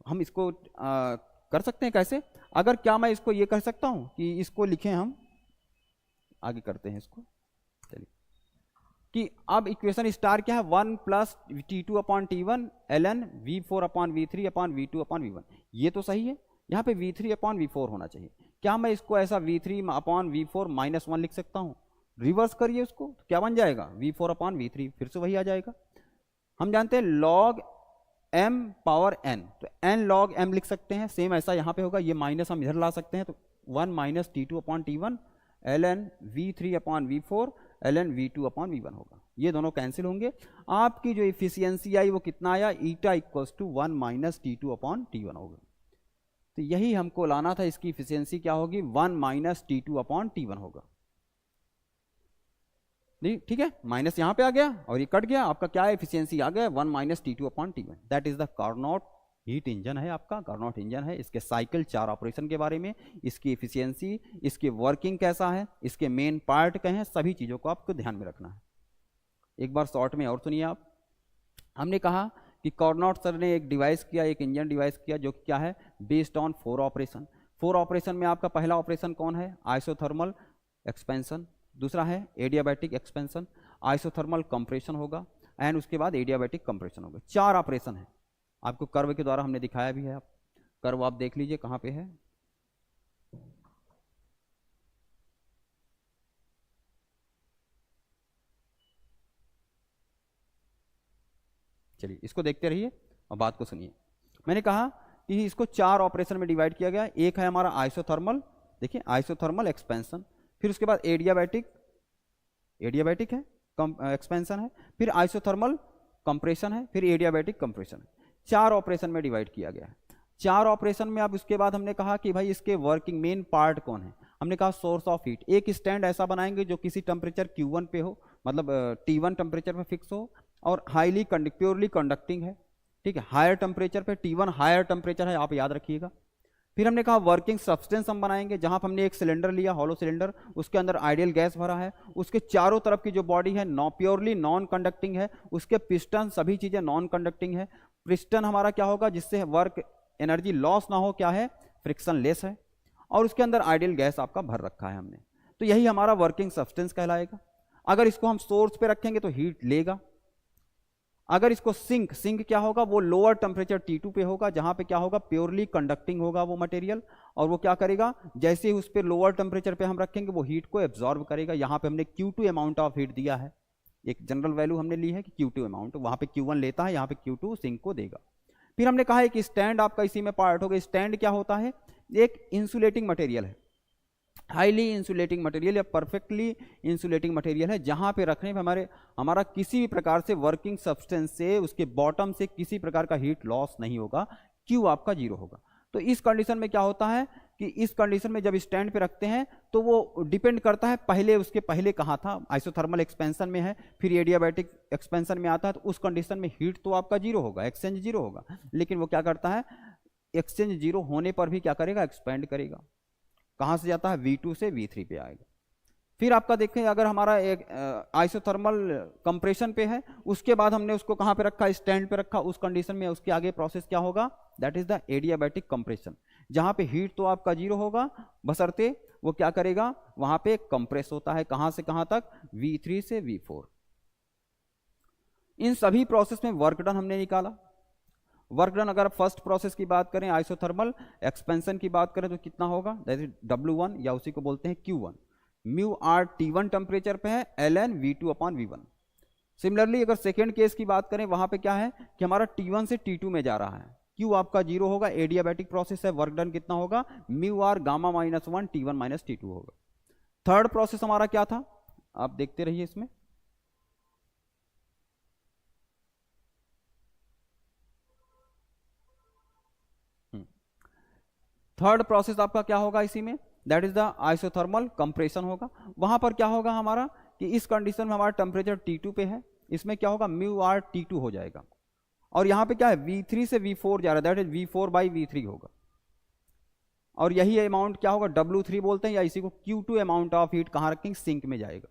हम इसको कर सकते हैं कैसे, अगर क्या मैं इसको ये कह सकता हूं कि इसको लिखें, हम आगे करते हैं इसको, चलिए, कि अब इक्वेशन स्टार क्या है 1 plus T2 upon T1 ln V4 upon V3 upon V2 upon V1, ये तो सही है, यहाँ पे V3 अपॉन V4 होना चाहिए। क्या मैं इसको ऐसा V3 अपॉन V4 -1 लिख सकता हूँ, रिवर्स करिए उसको, तो क्या बन जाएगा V4 अपॉन V3, फिर से वही आ जाएगा। हम जानते हैं log m पावर n, तो n log m लिख सकते हैं, सेम ऐसा यहाँ पे होगा, ये माइनस हम इधर ला सकते हैं, तो 1 minus T2 upon T1 ln V3 upon V4 ln V2 upon V1 होगा, ये दोनों कैंसिल होंगे। आपकी जो इफिशियंसी आई वो कितना आया, eta equals to 1 minus T2 upon T1 होगा। तो यही हमको लाना था, इसकी इफिशियंसी क्या होगी 1 माइनस T2 अपॉन T1 होगा। ठीक है, माइनस यहाँ पे आ गया और ये कट गया, आपका क्या है एफिशिएंसी आ गया 1 minus T2 upon T1। That is the Carnot heat engine है, आपका कार्नोट इंजन है। इसके साइकिल 4 ऑपरेशन के बारे में, इसकी एफिशिएंसी, इसकी वर्किंग कैसा है, इसके मेन पार्ट क्या हैं, सभी चीज़ों को आपको ध्यान में रखना है। एक बार शॉर्ट में और सुनिए आप, हमने कहा कि कार्नोट सर ने एक डिवाइस किया, एक इंजन डिवाइस किया जो क्या है बेस्ड ऑन 4 ऑपरेशन। 4 ऑपरेशन में आपका पहला ऑपरेशन कौन है, आइसोथर्मल एक्सपेंशन, दूसरा है एडियाबैटिक एक्सपेंशन, आइसोथर्मल कंप्रेशन होगा एंड उसके बाद एडियाबैटिक कंप्रेशन होगा। 4 ऑपरेशन है, आपको कर्व के द्वारा हमने दिखाया भी है, आप कर्व आप देख लीजिए कहाँ पे है। चलिए इसको देखते रहिए और बात को सुनिए। मैंने कहा कि इसको 4 ऑपरेशन में डिवाइड किया गया। एक है हमारा आइसोथर्मल, देखिए आइसोथर्मल एक्सपेंशन, फिर उसके बाद एडियाबैटिक है एक्सपेंशन है, फिर आइसोथर्मल कंप्रेशन है, फिर एडियाबैटिक कंप्रेशन है। 4 ऑपरेशन में डिवाइड किया गया है। 4 ऑपरेशन में अब उसके बाद हमने कहा कि भाई इसके वर्किंग मेन पार्ट कौन है, हमने कहा सोर्स ऑफ हीट। एक स्टैंड ऐसा बनाएंगे जो किसी टेम्परेचर Q1 पे हो, मतलब T1 टेम्परेचर पे फिक्स हो और हाईली प्योरली कंडक्टिंग है, ठीक है। हायर टेम्परेचर पे T1 हायर टेम्परेचर है, आप याद रखिएगा। फिर हमने कहा वर्किंग सब्सटेंस हम बनाएंगे, जहां पर हमने एक सिलेंडर लिया, हॉलो सिलेंडर, उसके अंदर आइडियल गैस भरा है, उसके चारों तरफ की जो बॉडी है प्योरली नॉन कंडक्टिंग है, उसके पिस्टन सभी चीजें नॉन कंडक्टिंग है। पिस्टन हमारा क्या होगा, जिससे वर्क एनर्जी लॉस ना हो, क्या है, फ्रिक्शन लेस है, और उसके अंदर आइडियल गैस आपका भर रखा है हमने, तो यही हमारा वर्किंग सब्सटेंस कहलाएगा। अगर इसको हम सोर्स पे रखेंगे तो हीट लेगा। अगर इसको सिंक क्या होगा, वो लोअर टेम्परेचर T2 पे होगा, जहां पे क्या होगा, प्योरली कंडक्टिंग होगा वो मटेरियल, और वो क्या करेगा, जैसे ही उस पर लोअर टेम्परेचर पे हम रखेंगे वो हीट को एब्जॉर्ब करेगा। यहाँ पे हमने Q2 अमाउंट ऑफ हीट दिया है, एक जनरल वैल्यू हमने ली है कि Q2 अमाउंट, वहां पे Q1 लेता है, यहाँ पे Q2 सिंक को देगा। फिर हमने कहा कि स्टैंड आपका इसी में पार्ट होगा। स्टैंड क्या होता है, एक इंसुलेटिंग मटेरियल है, हाईली इंसुलेटिंग मटेरियल या परफेक्टली इंसुलेटिंग मटेरियल है, जहां पे रखने पे हमारा किसी भी प्रकार से वर्किंग सब्सटेंस से उसके बॉटम से किसी प्रकार का हीट लॉस नहीं होगा, Q आपका 0 होगा। तो इस कंडीशन में क्या होता है कि इस कंडीशन में जब स्टैंड पे रखते हैं तो वो डिपेंड करता है पहले उसके पहले कहाँ था, आइसोथर्मल एक्सपेंशन में है, फिर एडियाबैटिक एक्सपेंशन में आता है, तो उस कंडीशन में हीट तो आपका 0 होगा, एक्सचेंज 0 होगा, लेकिन वो क्या करता है, एक्सचेंज 0 होने पर भी क्या करेगा, एक्सपेंड करेगा। कहाँ से जाता है, V2 से V3 पे आएगा। फिर आपका देखें, अगर हमारा एक आइसोथर्मल कंप्रेशन पे है, उसके बाद हमने उसको कहाँ पे रखा, स्टैंड पे रखा, उस कंडीशन में उसके आगे प्रोसेस क्या होगा, that is the adiabatic compression, जहाँ पे हीट तो आपका 0 होगा, बशर्ते वो क्या करेगा, वहां पे कंप्रेस होता है, कहाँ से कहाँ तक, V3 से V4। इन सभी प्रोसेस में वर्क डन हमने निकाला। वर्क डन अगर फर्स्ट प्रोसेस की बात करें, आइसोथर्मल एक्सपेंशन की बात करें, तो कितना होगा, दैट इज W1 या उसी को बोलते हैं Q1। Mu R T1 temperature पे है, ln V2 upon V1। Similarly अगर सेकेंड केस की बात करें, वहां पे क्या है कि हमारा T1 से T2 में जा रहा है, Q आपका 0 होगा, एडियाबैटिक प्रोसेस है, वर्क डन कितना होगा, mu R gamma -1 T1 - T2 होगा। थर्ड प्रोसेस हमारा क्या था, आप देखते रहिए इसमें, थर्ड प्रोसेस आपका क्या होगा इसी में, that is the isothermal compression होगा। वहां पर क्या होगा हमारा कि इस कंडीशन में हमारा टेम्परेचर T2 पे है, इसमें क्या होगा, म्यू आर T2 हो जाएगा, और यहाँ पे क्या है, V3 से V4 जा रहा है, दैट इज V4/V3 होगा, और यही अमाउंट क्या होगा, W3 बोलते हैं, या इसी को Q2 अमाउंट ऑफ हीट कहाँ रखेंगे, सिंक में जाएगा।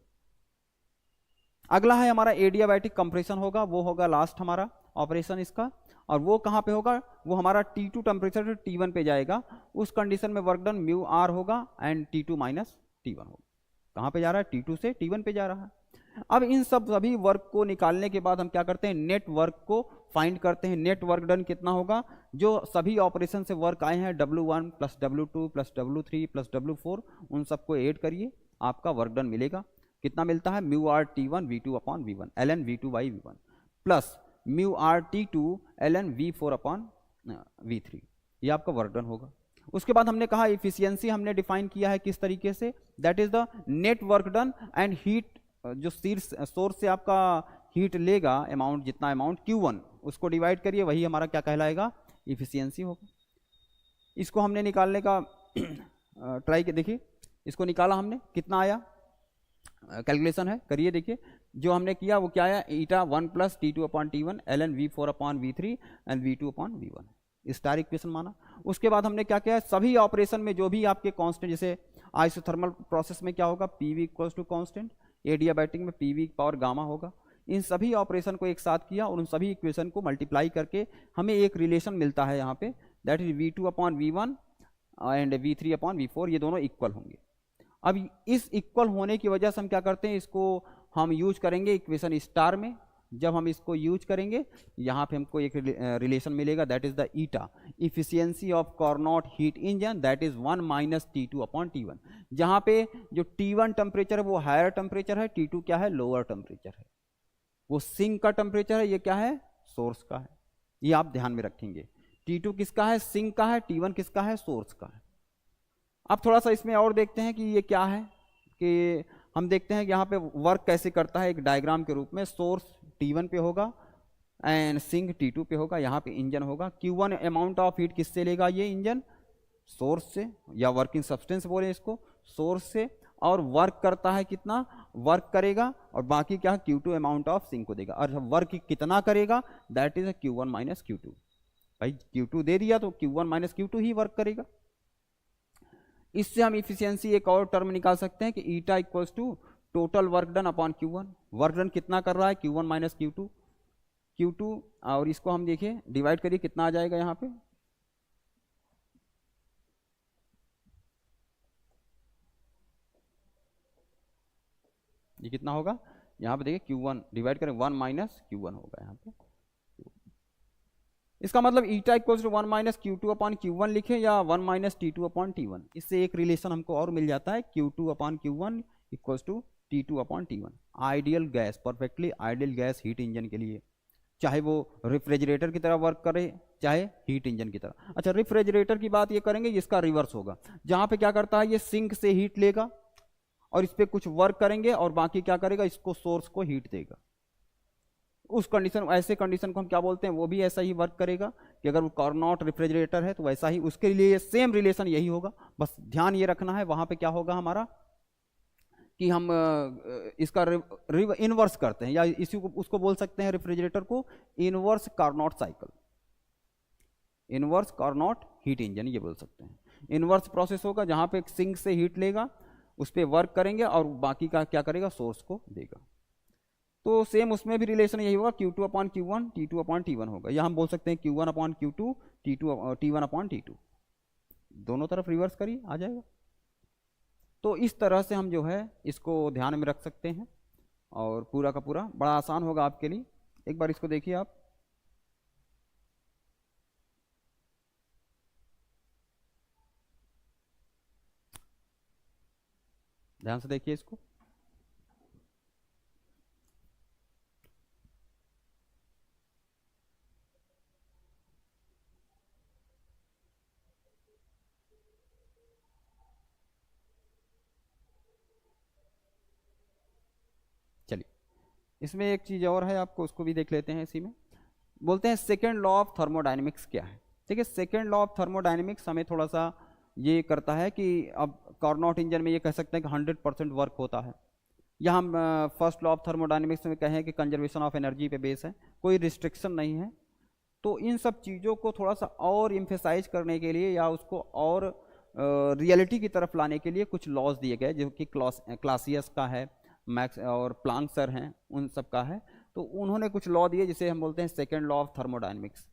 अगला है हमारा एडियाबैटिक कंप्रेशन होगा, वो होगा लास्ट हमारा ऑपरेशन इसका, और वो कहाँ पे होगा, वो हमारा T2 टेम्परेचर से T1 पे जाएगा, उस कंडीशन में वर्क डन म्यू आर होगा एंड T2 - T1 होगा। कहाँ पे जा रहा है, T2 से T1 पे जा रहा है। अब इन सभी वर्क को निकालने के बाद हम क्या करते हैं, नेट वर्क को फाइंड करते हैं। नेट वर्क डन कितना होगा, जो सभी ऑपरेशन से वर्क आए हैं, W1 + W2 + W3 + W4, उन सबको ऐड करिए, आपका वर्क डन मिलेगा। कितना मिलता है, mu R T1 V2 upon V1 ln V2/V1 plus mu R T2 ln V4 upon V3, ये आपका वर्क डन होगा। उसके बाद हमने कहा इफिशियंसी हमने डिफाइन किया है किस तरीके से, that is the net work done and heat, जो सोर्स से आपका हीट लेगा अमाउंट, जितना अमाउंट Q1, उसको डिवाइड करिए, वही हमारा क्या कहलाएगा, इफिशियंसी होगा। इसको हमने निकालने का ट्राई देखिए, इसको निकाला हमने, कितना आया, कैलकुलेशन है, करिए देखिए, जो हमने किया वो क्या आया, η1 + T2 upon T1 ln V4 upon V3 and V2 upon V1, star equation माना। उसके बाद हमने क्या किया, सभी ऑपरेशन में जो भी आपके कांस्टेंट, जैसे आइसोथर्मल प्रोसेस में क्या होगा, PV = कांस्टेंट, एडियाबैटिक में PV पावर गामा होगा, इन सभी ऑपरेशन को एक साथ किया और उन सभी इक्वेशन को मल्टीप्लाई करके हमें एक रिलेशन मिलता है यहाँ पे, that is V2 upon V1 and V3 upon V4, ये दोनों इक्वल होंगे। अब इस इक्वल होने की वजह से हम क्या करते हैं, इसको हम यूज करेंगे इक्वेशन स्टार में। जब हम इसको यूज करेंगे, यहाँ पे हमको एक रिलेशन मिलेगा, that is the eta, efficiency of Carnot heat engine, that is 1 - T2 upon T1। जहाँ पे जो T1 टेम्परेचर है वो हायर टेम्परेचर है, T2 क्या है, लोअर टेम्परेचर है, वो सिंक का टेम्परेचर है, ये क्या है, सोर्स का है, ये आप ध्यान में रखेंगे। T2 किसका है, सिंक का है, T1 किसका है, सोर्स का है। अब थोड़ा सा इसमें और देखते हैं कि ये क्या है, कि हम देखते हैं कि यहाँ पे वर्क कैसे करता है, एक डायग्राम के रूप में। सोर्स T1 पे होगा एंड सिंक T2 पे होगा, यहाँ पे इंजन होगा। Q1 अमाउंट ऑफ हीट किससे लेगा, ये इंजन सोर्स से, या वर्किंग सब्सटेंस बोले इसको, सोर्स से, और वर्क करता है कितना, वर्क करेगा, और बाकी क्या, Q2 अमाउंट ऑफ सिंक को देगा, और वर्क कितना करेगा, दैट इज Q1 - Q2। भाई Q2 दे दिया तो Q1 - Q2 ही वर्क करेगा। इससे हम इफिशियंसी एक और टर्म निकाल सकते हैं कि eta equals to total work done upon Q1। Work done कितना कर रहा है, Q1 माइनस Q2, और इसको हम देखिए डिवाइड करिए कितना आ जाएगा यहाँ पे, ये कितना होगा यहाँ पे देखिए, Q1 डिवाइड करें 1 माइनस Q1 होगा यहाँ पे। इसका मतलब eta equals to 1 minus Q2 upon Q1 लिखें या 1 माइनस T2 अपॉन T1। इससे एक रिलेशन हमको और मिल जाता है, Q2 upon Q1 equals to T2 upon T1। Ideal gas, perfectly ideal gas heat engine के लिए, चाहे वो रेफ्रिजरेटर की तरह वर्क करे चाहे हीट इंजन की तरह। अच्छा, रेफ्रिजरेटर की बात ये करेंगे, इसका रिवर्स होगा, जहां पे क्या करता है ये सिंक से हीट लेगा और इस पर कुछ वर्क करेंगे और बाकी क्या करेगा, इसको सोर्स को हीट देगा। उस कंडीशन, ऐसे कंडीशन को हम क्या बोलते हैं, वो भी ऐसा ही वर्क करेगा कि अगर वो कार्नोट रेफ्रिजरेटर है तो वैसा ही उसके लिए सेम रिलेशन यही होगा। बस ध्यान ये रखना है वहां पे क्या होगा हमारा कि हम इसका इनवर्स करते हैं, या इसी को उसको बोल सकते हैं रेफ्रिजरेटर को inverse Carnot cycle, inverse Carnot heat engine ये बोल सकते हैं। इनवर्स प्रोसेस होगा जहां पे सिंक से हीट लेगा, उस पर वर्क करेंगे और बाकी का क्या करेगा, सोर्स को देगा। तो सेम उसमें भी रिलेशन यही होगा, Q2 upon Q1 T2 upon T1 होगा, या हम बोल सकते हैं Q1 upon Q2 T1 upon T2, दोनों तरफ रिवर्स करिए आ जाएगा। तो इस तरह से हम जो है इसको ध्यान में रख सकते हैं और पूरा का पूरा बड़ा आसान होगा आपके लिए। एक बार इसको देखिए आप, ध्यान से देखिए इसको। चलिए, इसमें एक चीज और है, आपको उसको भी देख लेते हैं। इसी में बोलते हैं सेकेंड लॉ ऑफ थर्मोडाइनमिक्स क्या है। ठीक है, सेकेंड लॉ ऑफ थर्मोडाइनमिक्स हमें थोड़ा सा ये करता है कि अब कार्नोट इंजन में ये कह सकते हैं कि 100% वर्क होता है, या हम फर्स्ट लॉ ऑफ थर्मोडाइनमिक्स में कहें कि कंजर्वेशन ऑफ एनर्जी पे बेस है, कोई रिस्ट्रिक्शन नहीं है। तो इन सब चीज़ों को थोड़ा सा और इम्फेसाइज करने के लिए या उसको और रियलिटी की तरफ लाने के लिए कुछ लॉज दिए गए, जो कि क्लासियस का है, मैक्स और प्लांक सर हैं, उन सब का है। तो उन्होंने कुछ लॉ दिए जिसे हम बोलते हैं सेकेंड लॉ ऑफ थर्मोडाइनमिक्स।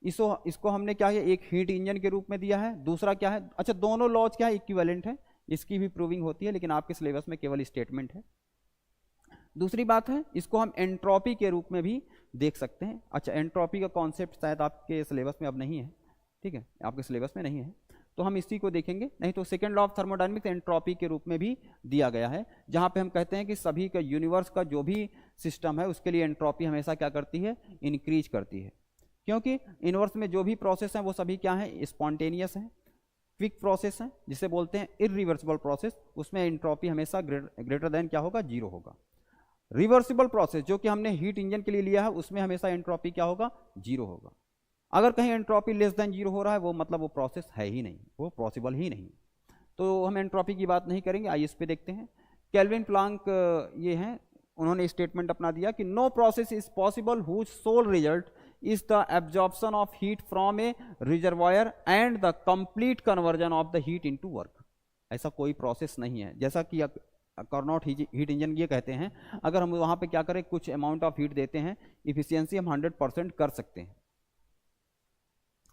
इसको हमने क्या है, एक हीट इंजन के रूप में दिया है, दूसरा क्या है, अच्छा दोनों लॉज क्या है, इक्विवेलेंट है, इसकी भी प्रूविंग होती है, लेकिन आपके सिलेबस में केवल स्टेटमेंट है। दूसरी बात है, इसको हम एंट्रोपी के रूप में भी देख सकते हैं। अच्छा, एंट्रोपी का कॉन्सेप्ट शायद आपके सिलेबस में अब नहीं है, ठीक है, आपके सिलेबस में नहीं है, तो हम इसी को देखेंगे। नहीं तो second law of thermodynamics entropy के रूप में भी दिया गया है, जहां पे हम कहते हैं कि सभी का यूनिवर्स का जो भी सिस्टम है उसके लिए एंट्रोपी हमेशा क्या करती है, इंक्रीज करती है। क्योंकि यूनिवर्स में जो भी प्रोसेस हैं वो सभी क्या है, स्पॉन्टेनियस हैं, क्विक प्रोसेस हैं, जिसे बोलते हैं इरिवर्सिबल प्रोसेस, उसमें एंट्रोपी हमेशा ग्रेटर देन क्या होगा, जीरो होगा। रिवर्सिबल प्रोसेस जो कि हमने हीट इंजन के लिए लिया है, उसमें हमेशा एंट्रोपी क्या होगा, जीरो होगा। अगर कहीं एंट्रोपी लेस देन जीरो हो रहा है, वो मतलब वो प्रोसेस है ही नहीं, वो पॉसिबल ही नहीं। तो हम एंट्रोपी की बात नहीं करेंगे, आइए इस पे देखते हैं। केल्विन प्लांक ये हैं, उन्होंने स्टेटमेंट अपना दिया कि no process is possible whose sole result is the absorption of heat from a reservoir and the complete conversion of the heat into work। ऐसा कोई प्रोसेस नहीं है, जैसा कि कार्नोट हीट इंजन ये कहते हैं, अगर हम वहां पे क्या करें, कुछ अमाउंट ऑफ हीट देते हैं, इफिशियंसी हम 100% कर सकते हैं।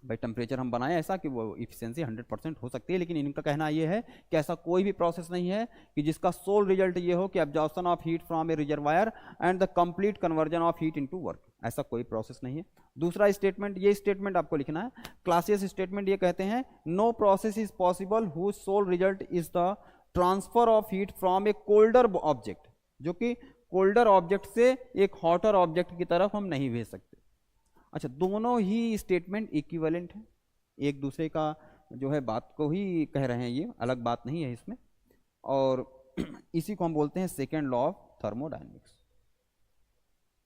भाई टेम्परेचर हम बनाए ऐसा कि वो इफिशियंसी 100% हो सकती है, लेकिन इनका कहना ये है कि ऐसा कोई भी प्रोसेस नहीं है कि जिसका सोल रिजल्ट ये हो कि absorption of heat from A reservoir and the complete conversion of heat into work. ऐसा कोई प्रोसेस नहीं है। दूसरा स्टेटमेंट, ये स्टेटमेंट आपको लिखना है, क्लासियस स्टेटमेंट ये कहते हैं no process is possible whose sole result is the transfer of heat from a colder object, जो कि कोल्डर ऑब्जेक्ट से एक हॉटर ऑब्जेक्ट की तरफ हम नहीं भेज सकते। अच्छा, दोनों ही स्टेटमेंट इक्विवेलेंट हैं, एक दूसरे का जो है बात को ही कह रहे हैं, ये अलग बात नहीं है इसमें, और इसी को हम बोलते हैं सेकेंड लॉ ऑफ थर्मोडायनेमिक्स।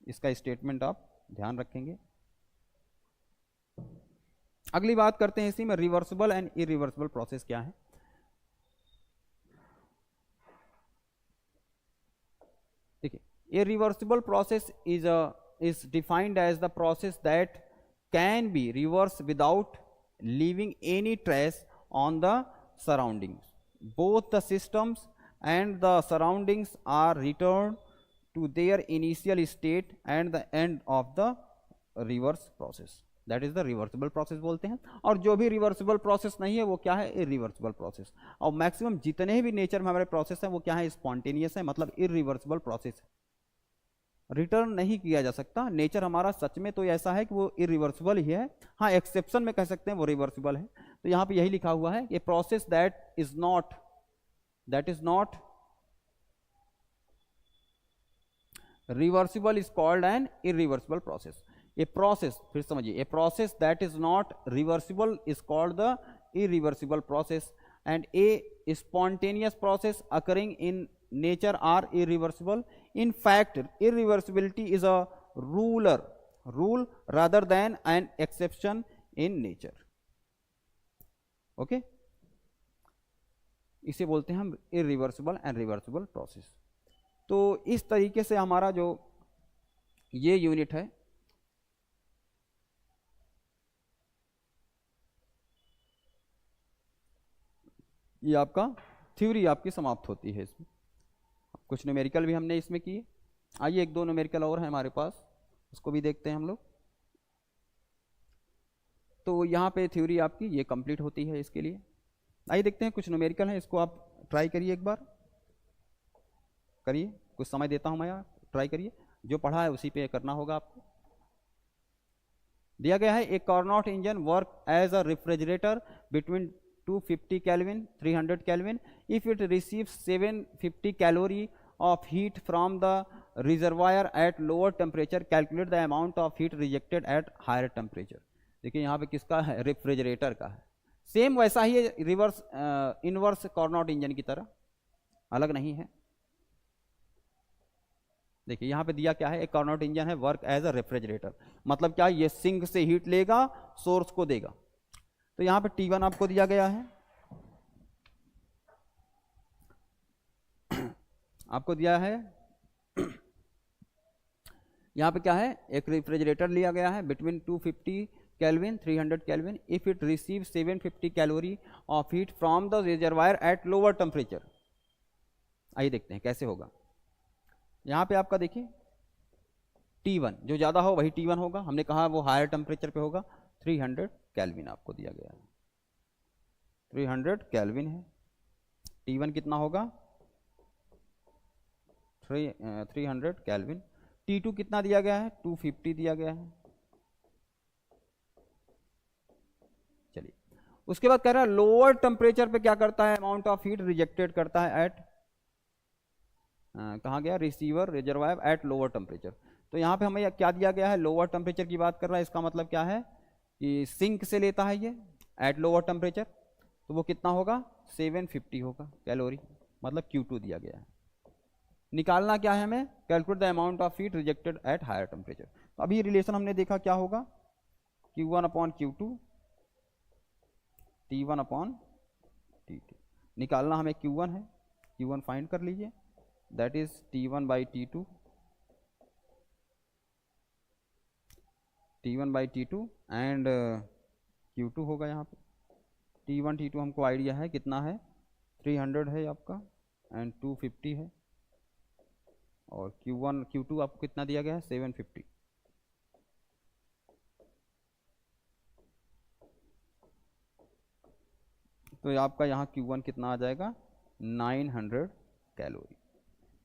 इसका स्टेटमेंट आप ध्यान रखेंगे। अगली बात करते हैं इसी में, रिवर्सिबल एंड इरिवर्सिबल प्रोसेस क्या है। देखिए, irreversible process is defined as the process that can be reversed without leaving any trace on the surroundings। both the systems and the surroundings are returned to their initial state and the end of the reverse process, that is the reversible process बोलते हैं। और जो भी reversible process नहीं है वो क्या है, इरिवर्सिबल प्रोसेस। और मैक्सिमम जितने भी नेचर में हमारे प्रोसेस हैं वो क्या है, स्पॉन्टेनियस है, मतलब इरिवर्सिबल प्रोसेस है, रिटर्न नहीं किया जा सकता। नेचर हमारा सच में तो ऐसा है कि वो इरिवर्सिबल ही है, हाँ एक्सेप्शन में कह सकते हैं वो रिवर्सिबल है। तो यहाँ पे यही लिखा हुआ है कि process that is not reversible is called an irreversible process. A process, फिर समझिए, a process that is not reversible is called the irreversible process and A spontaneous process occurring in nature are irreversible. In fact, irreversibility is a rule rather than an exception in nature. Okay, इसे बोलते हैं हम irreversible and reversible process। तो इस तरीके से हमारा जो ये यूनिट है ये आपका थ्योरी आपकी समाप्त होती है। इसमें कुछ न्यूमेरिकल भी हमने इसमें किए। आइए एक दो न्यूमेरिकल और है हमारे पास, उसको भी देखते हैं हम लोग। तो यहाँ पे थ्योरी आपकी ये कंप्लीट होती है इसके लिए। आइए देखते हैं कुछ न्यूमेरिकल है, इसको आप ट्राई करिए, एक बार करिए, कुछ समय देता हूँ मैं यार, ट्राई करिए, जो पढ़ा है उसी पे करना होगा आपको। दिया गया है a Carnot engine work as a refrigerator between 250 Kelvin 300 Kelvin if it receives 750 calorie of heat from the reservoir at lower temperature, calculate the amount of heat rejected at higher temperature। देखिए यहाँ पे किसका है, refrigerator का है। Same वैसा ही है, reverse inverse Carnot engine की तरह, अलग नहीं है। देखिए यहाँ पे दिया क्या है, एक कार्नोट इंजन है वर्क एज अ रेफ्रिजरेटर, मतलब क्या, ये सिंक से हीट लेगा, सोर्स को देगा। तो यहां पे T1 आपको दिया गया है, आपको दिया है यहां पे क्या है, एक रेफ्रिजरेटर लिया गया है between 250 Kelvin 300 Kelvin if it receive 750 calorie of heat from the reservoir at lower temperature. आइए देखते हैं कैसे होगा। यहां पे आपका देखिए T1 जो ज्यादा हो वही T1 होगा, हमने कहा वो हायर टेम्परेचर पे होगा। 300 केल्विन आपको दिया गया है, 300 केल्विन है। T1 कितना होगा, 300 केल्विन। T2 कितना दिया गया है, 250 दिया गया है। चलिए उसके बाद कह रहा है लोअर टेम्परेचर पे क्या करता है, अमाउंट ऑफ हीट रिजेक्टेड करता है एट, कहाँ गया, receiver reservoir at lower temperature. तो यहाँ पे हमें क्या दिया गया है, लोअर टेम्परेचर की बात कर रहा है। इसका मतलब क्या है कि सिंक से लेता है ये एट लोअर टेम्परेचर, तो वो कितना होगा, 750 होगा कैलोरी, मतलब Q2 दिया गया है। निकालना क्या है हमें, calculate the amount of heat rejected at higher temperature. तो अभी रिलेशन हमने देखा क्या होगा, Q1 upon Q2 T1 upon T2। निकालना हमें Q1 है, Q1 फाइंड कर लीजिए, that is T1 by T2, T1 by T2 and Q2 होगा। यहाँ पे T1 T2 हमको आइडिया है कितना है, 300 है आपका एंड 250 है, और Q1 Q2 आपको कितना दिया गया है, 750। तो आपका यहाँ Q1 कितना आ जाएगा, 900 कैलोरी।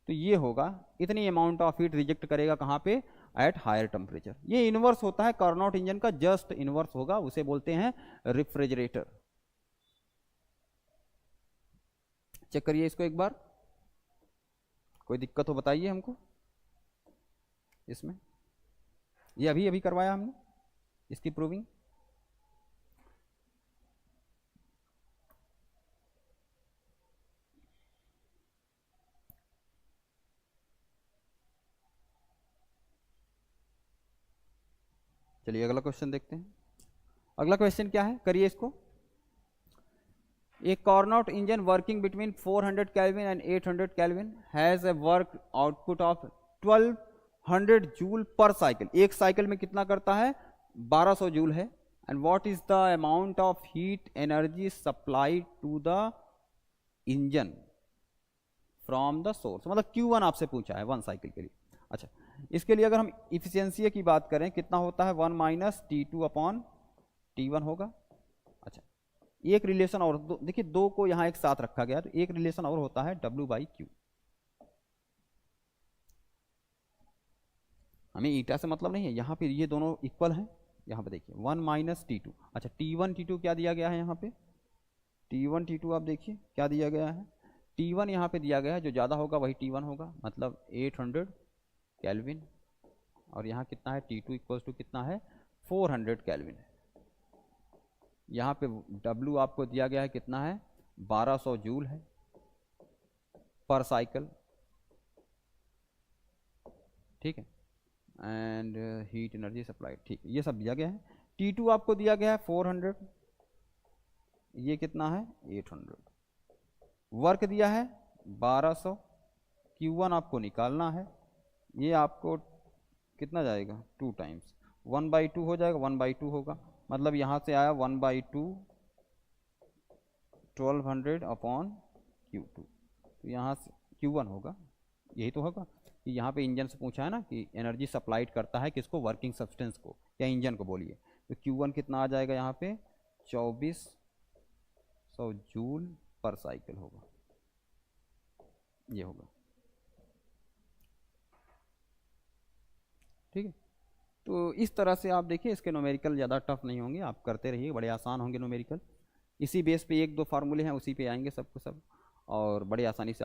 तो ये होगा, इतनी अमाउंट ऑफ हीट रिजेक्ट करेगा कहाँ पे, एट हायर टेम्परेचर। ये इनवर्स होता है कार्नोट इंजन का, जस्ट इनवर्स होगा, उसे बोलते हैं रेफ्रिजरेटर। चेक करिए इसको एक बार, कोई दिक्कत हो बताइए हमको इसमें। ये अभी अभी करवाया हमने इसकी प्रूविंग। चलिए अगला क्वेश्चन देखते हैं। अगला क्वेश्चन क्या है, करिए इसको। A Carnot engine working between 400 Kelvin and 800 Kelvin has a work output of 1200 joule पर साइकिल। एक साइकिल में कितना करता है, 1200 जूल है। And what is the amount of heat energy supply to the engine from the source, मतलब Q1 आपसे पूछा है 1 साइकिल के लिए। अच्छा, इसके लिए अगर हम इफिशियंसी की बात करें कितना होता है 1 माइनस T2 अपॉन T1 होगा। अच्छा, एक रिलेशन और देखिए, दो को यहाँ एक साथ रखा गया तो एक रिलेशन और होता है W/Q। हमें ईटा से मतलब नहीं है, यहाँ पे ये दोनों इक्वल हैं। यहाँ पे देखिए 1 माइनस T2। अच्छा, T1 T2 क्या दिया गया है यहाँ पे, T1 T2 आप देखिए क्या दिया गया है, T1 यहाँ पे दिया गया है, जो ज़्यादा होगा वही T1 होगा, मतलब 800 केल्विन। और यहाँ कितना है T2 इक्वल्स टू कितना है 400 केल्विन। यहाँ पे W आपको दिया गया है कितना है 1200 जूल है पर साइकिल, ठीक है। एंड हीट एनर्जी सप्लाई, ठीक है, ये सब दिया गया है। T2 आपको दिया गया है 400, ये कितना है 800। वर्क दिया है 1200, Q1 आपको निकालना है, ये आपको कितना जाएगा 2 टाइम्स 1/2 हो जाएगा, 1/2 होगा, मतलब यहाँ से आया 1/2 1200 अपॉन Q2। तो यहाँ से Q1 होगा, यही तो होगा कि यहाँ पे इंजन से पूछा है ना कि एनर्जी सप्लाइड करता है किसको, वर्किंग सब्सटेंस को या इंजन को बोलिए। तो Q1 कितना आ जाएगा यहाँ पे 2400 जूल पर साइकिल होगा, ये होगा, ठीक है। तो इस तरह से आप देखिए, इसके न्यूमेरिकल ज़्यादा टफ नहीं होंगे, आप करते रहिए, बड़े आसान होंगे न्यूमेरिकल। इसी बेस पे 1-2 फार्मूले हैं, उसी पे आएंगे सबको सब, और बड़े आसानी से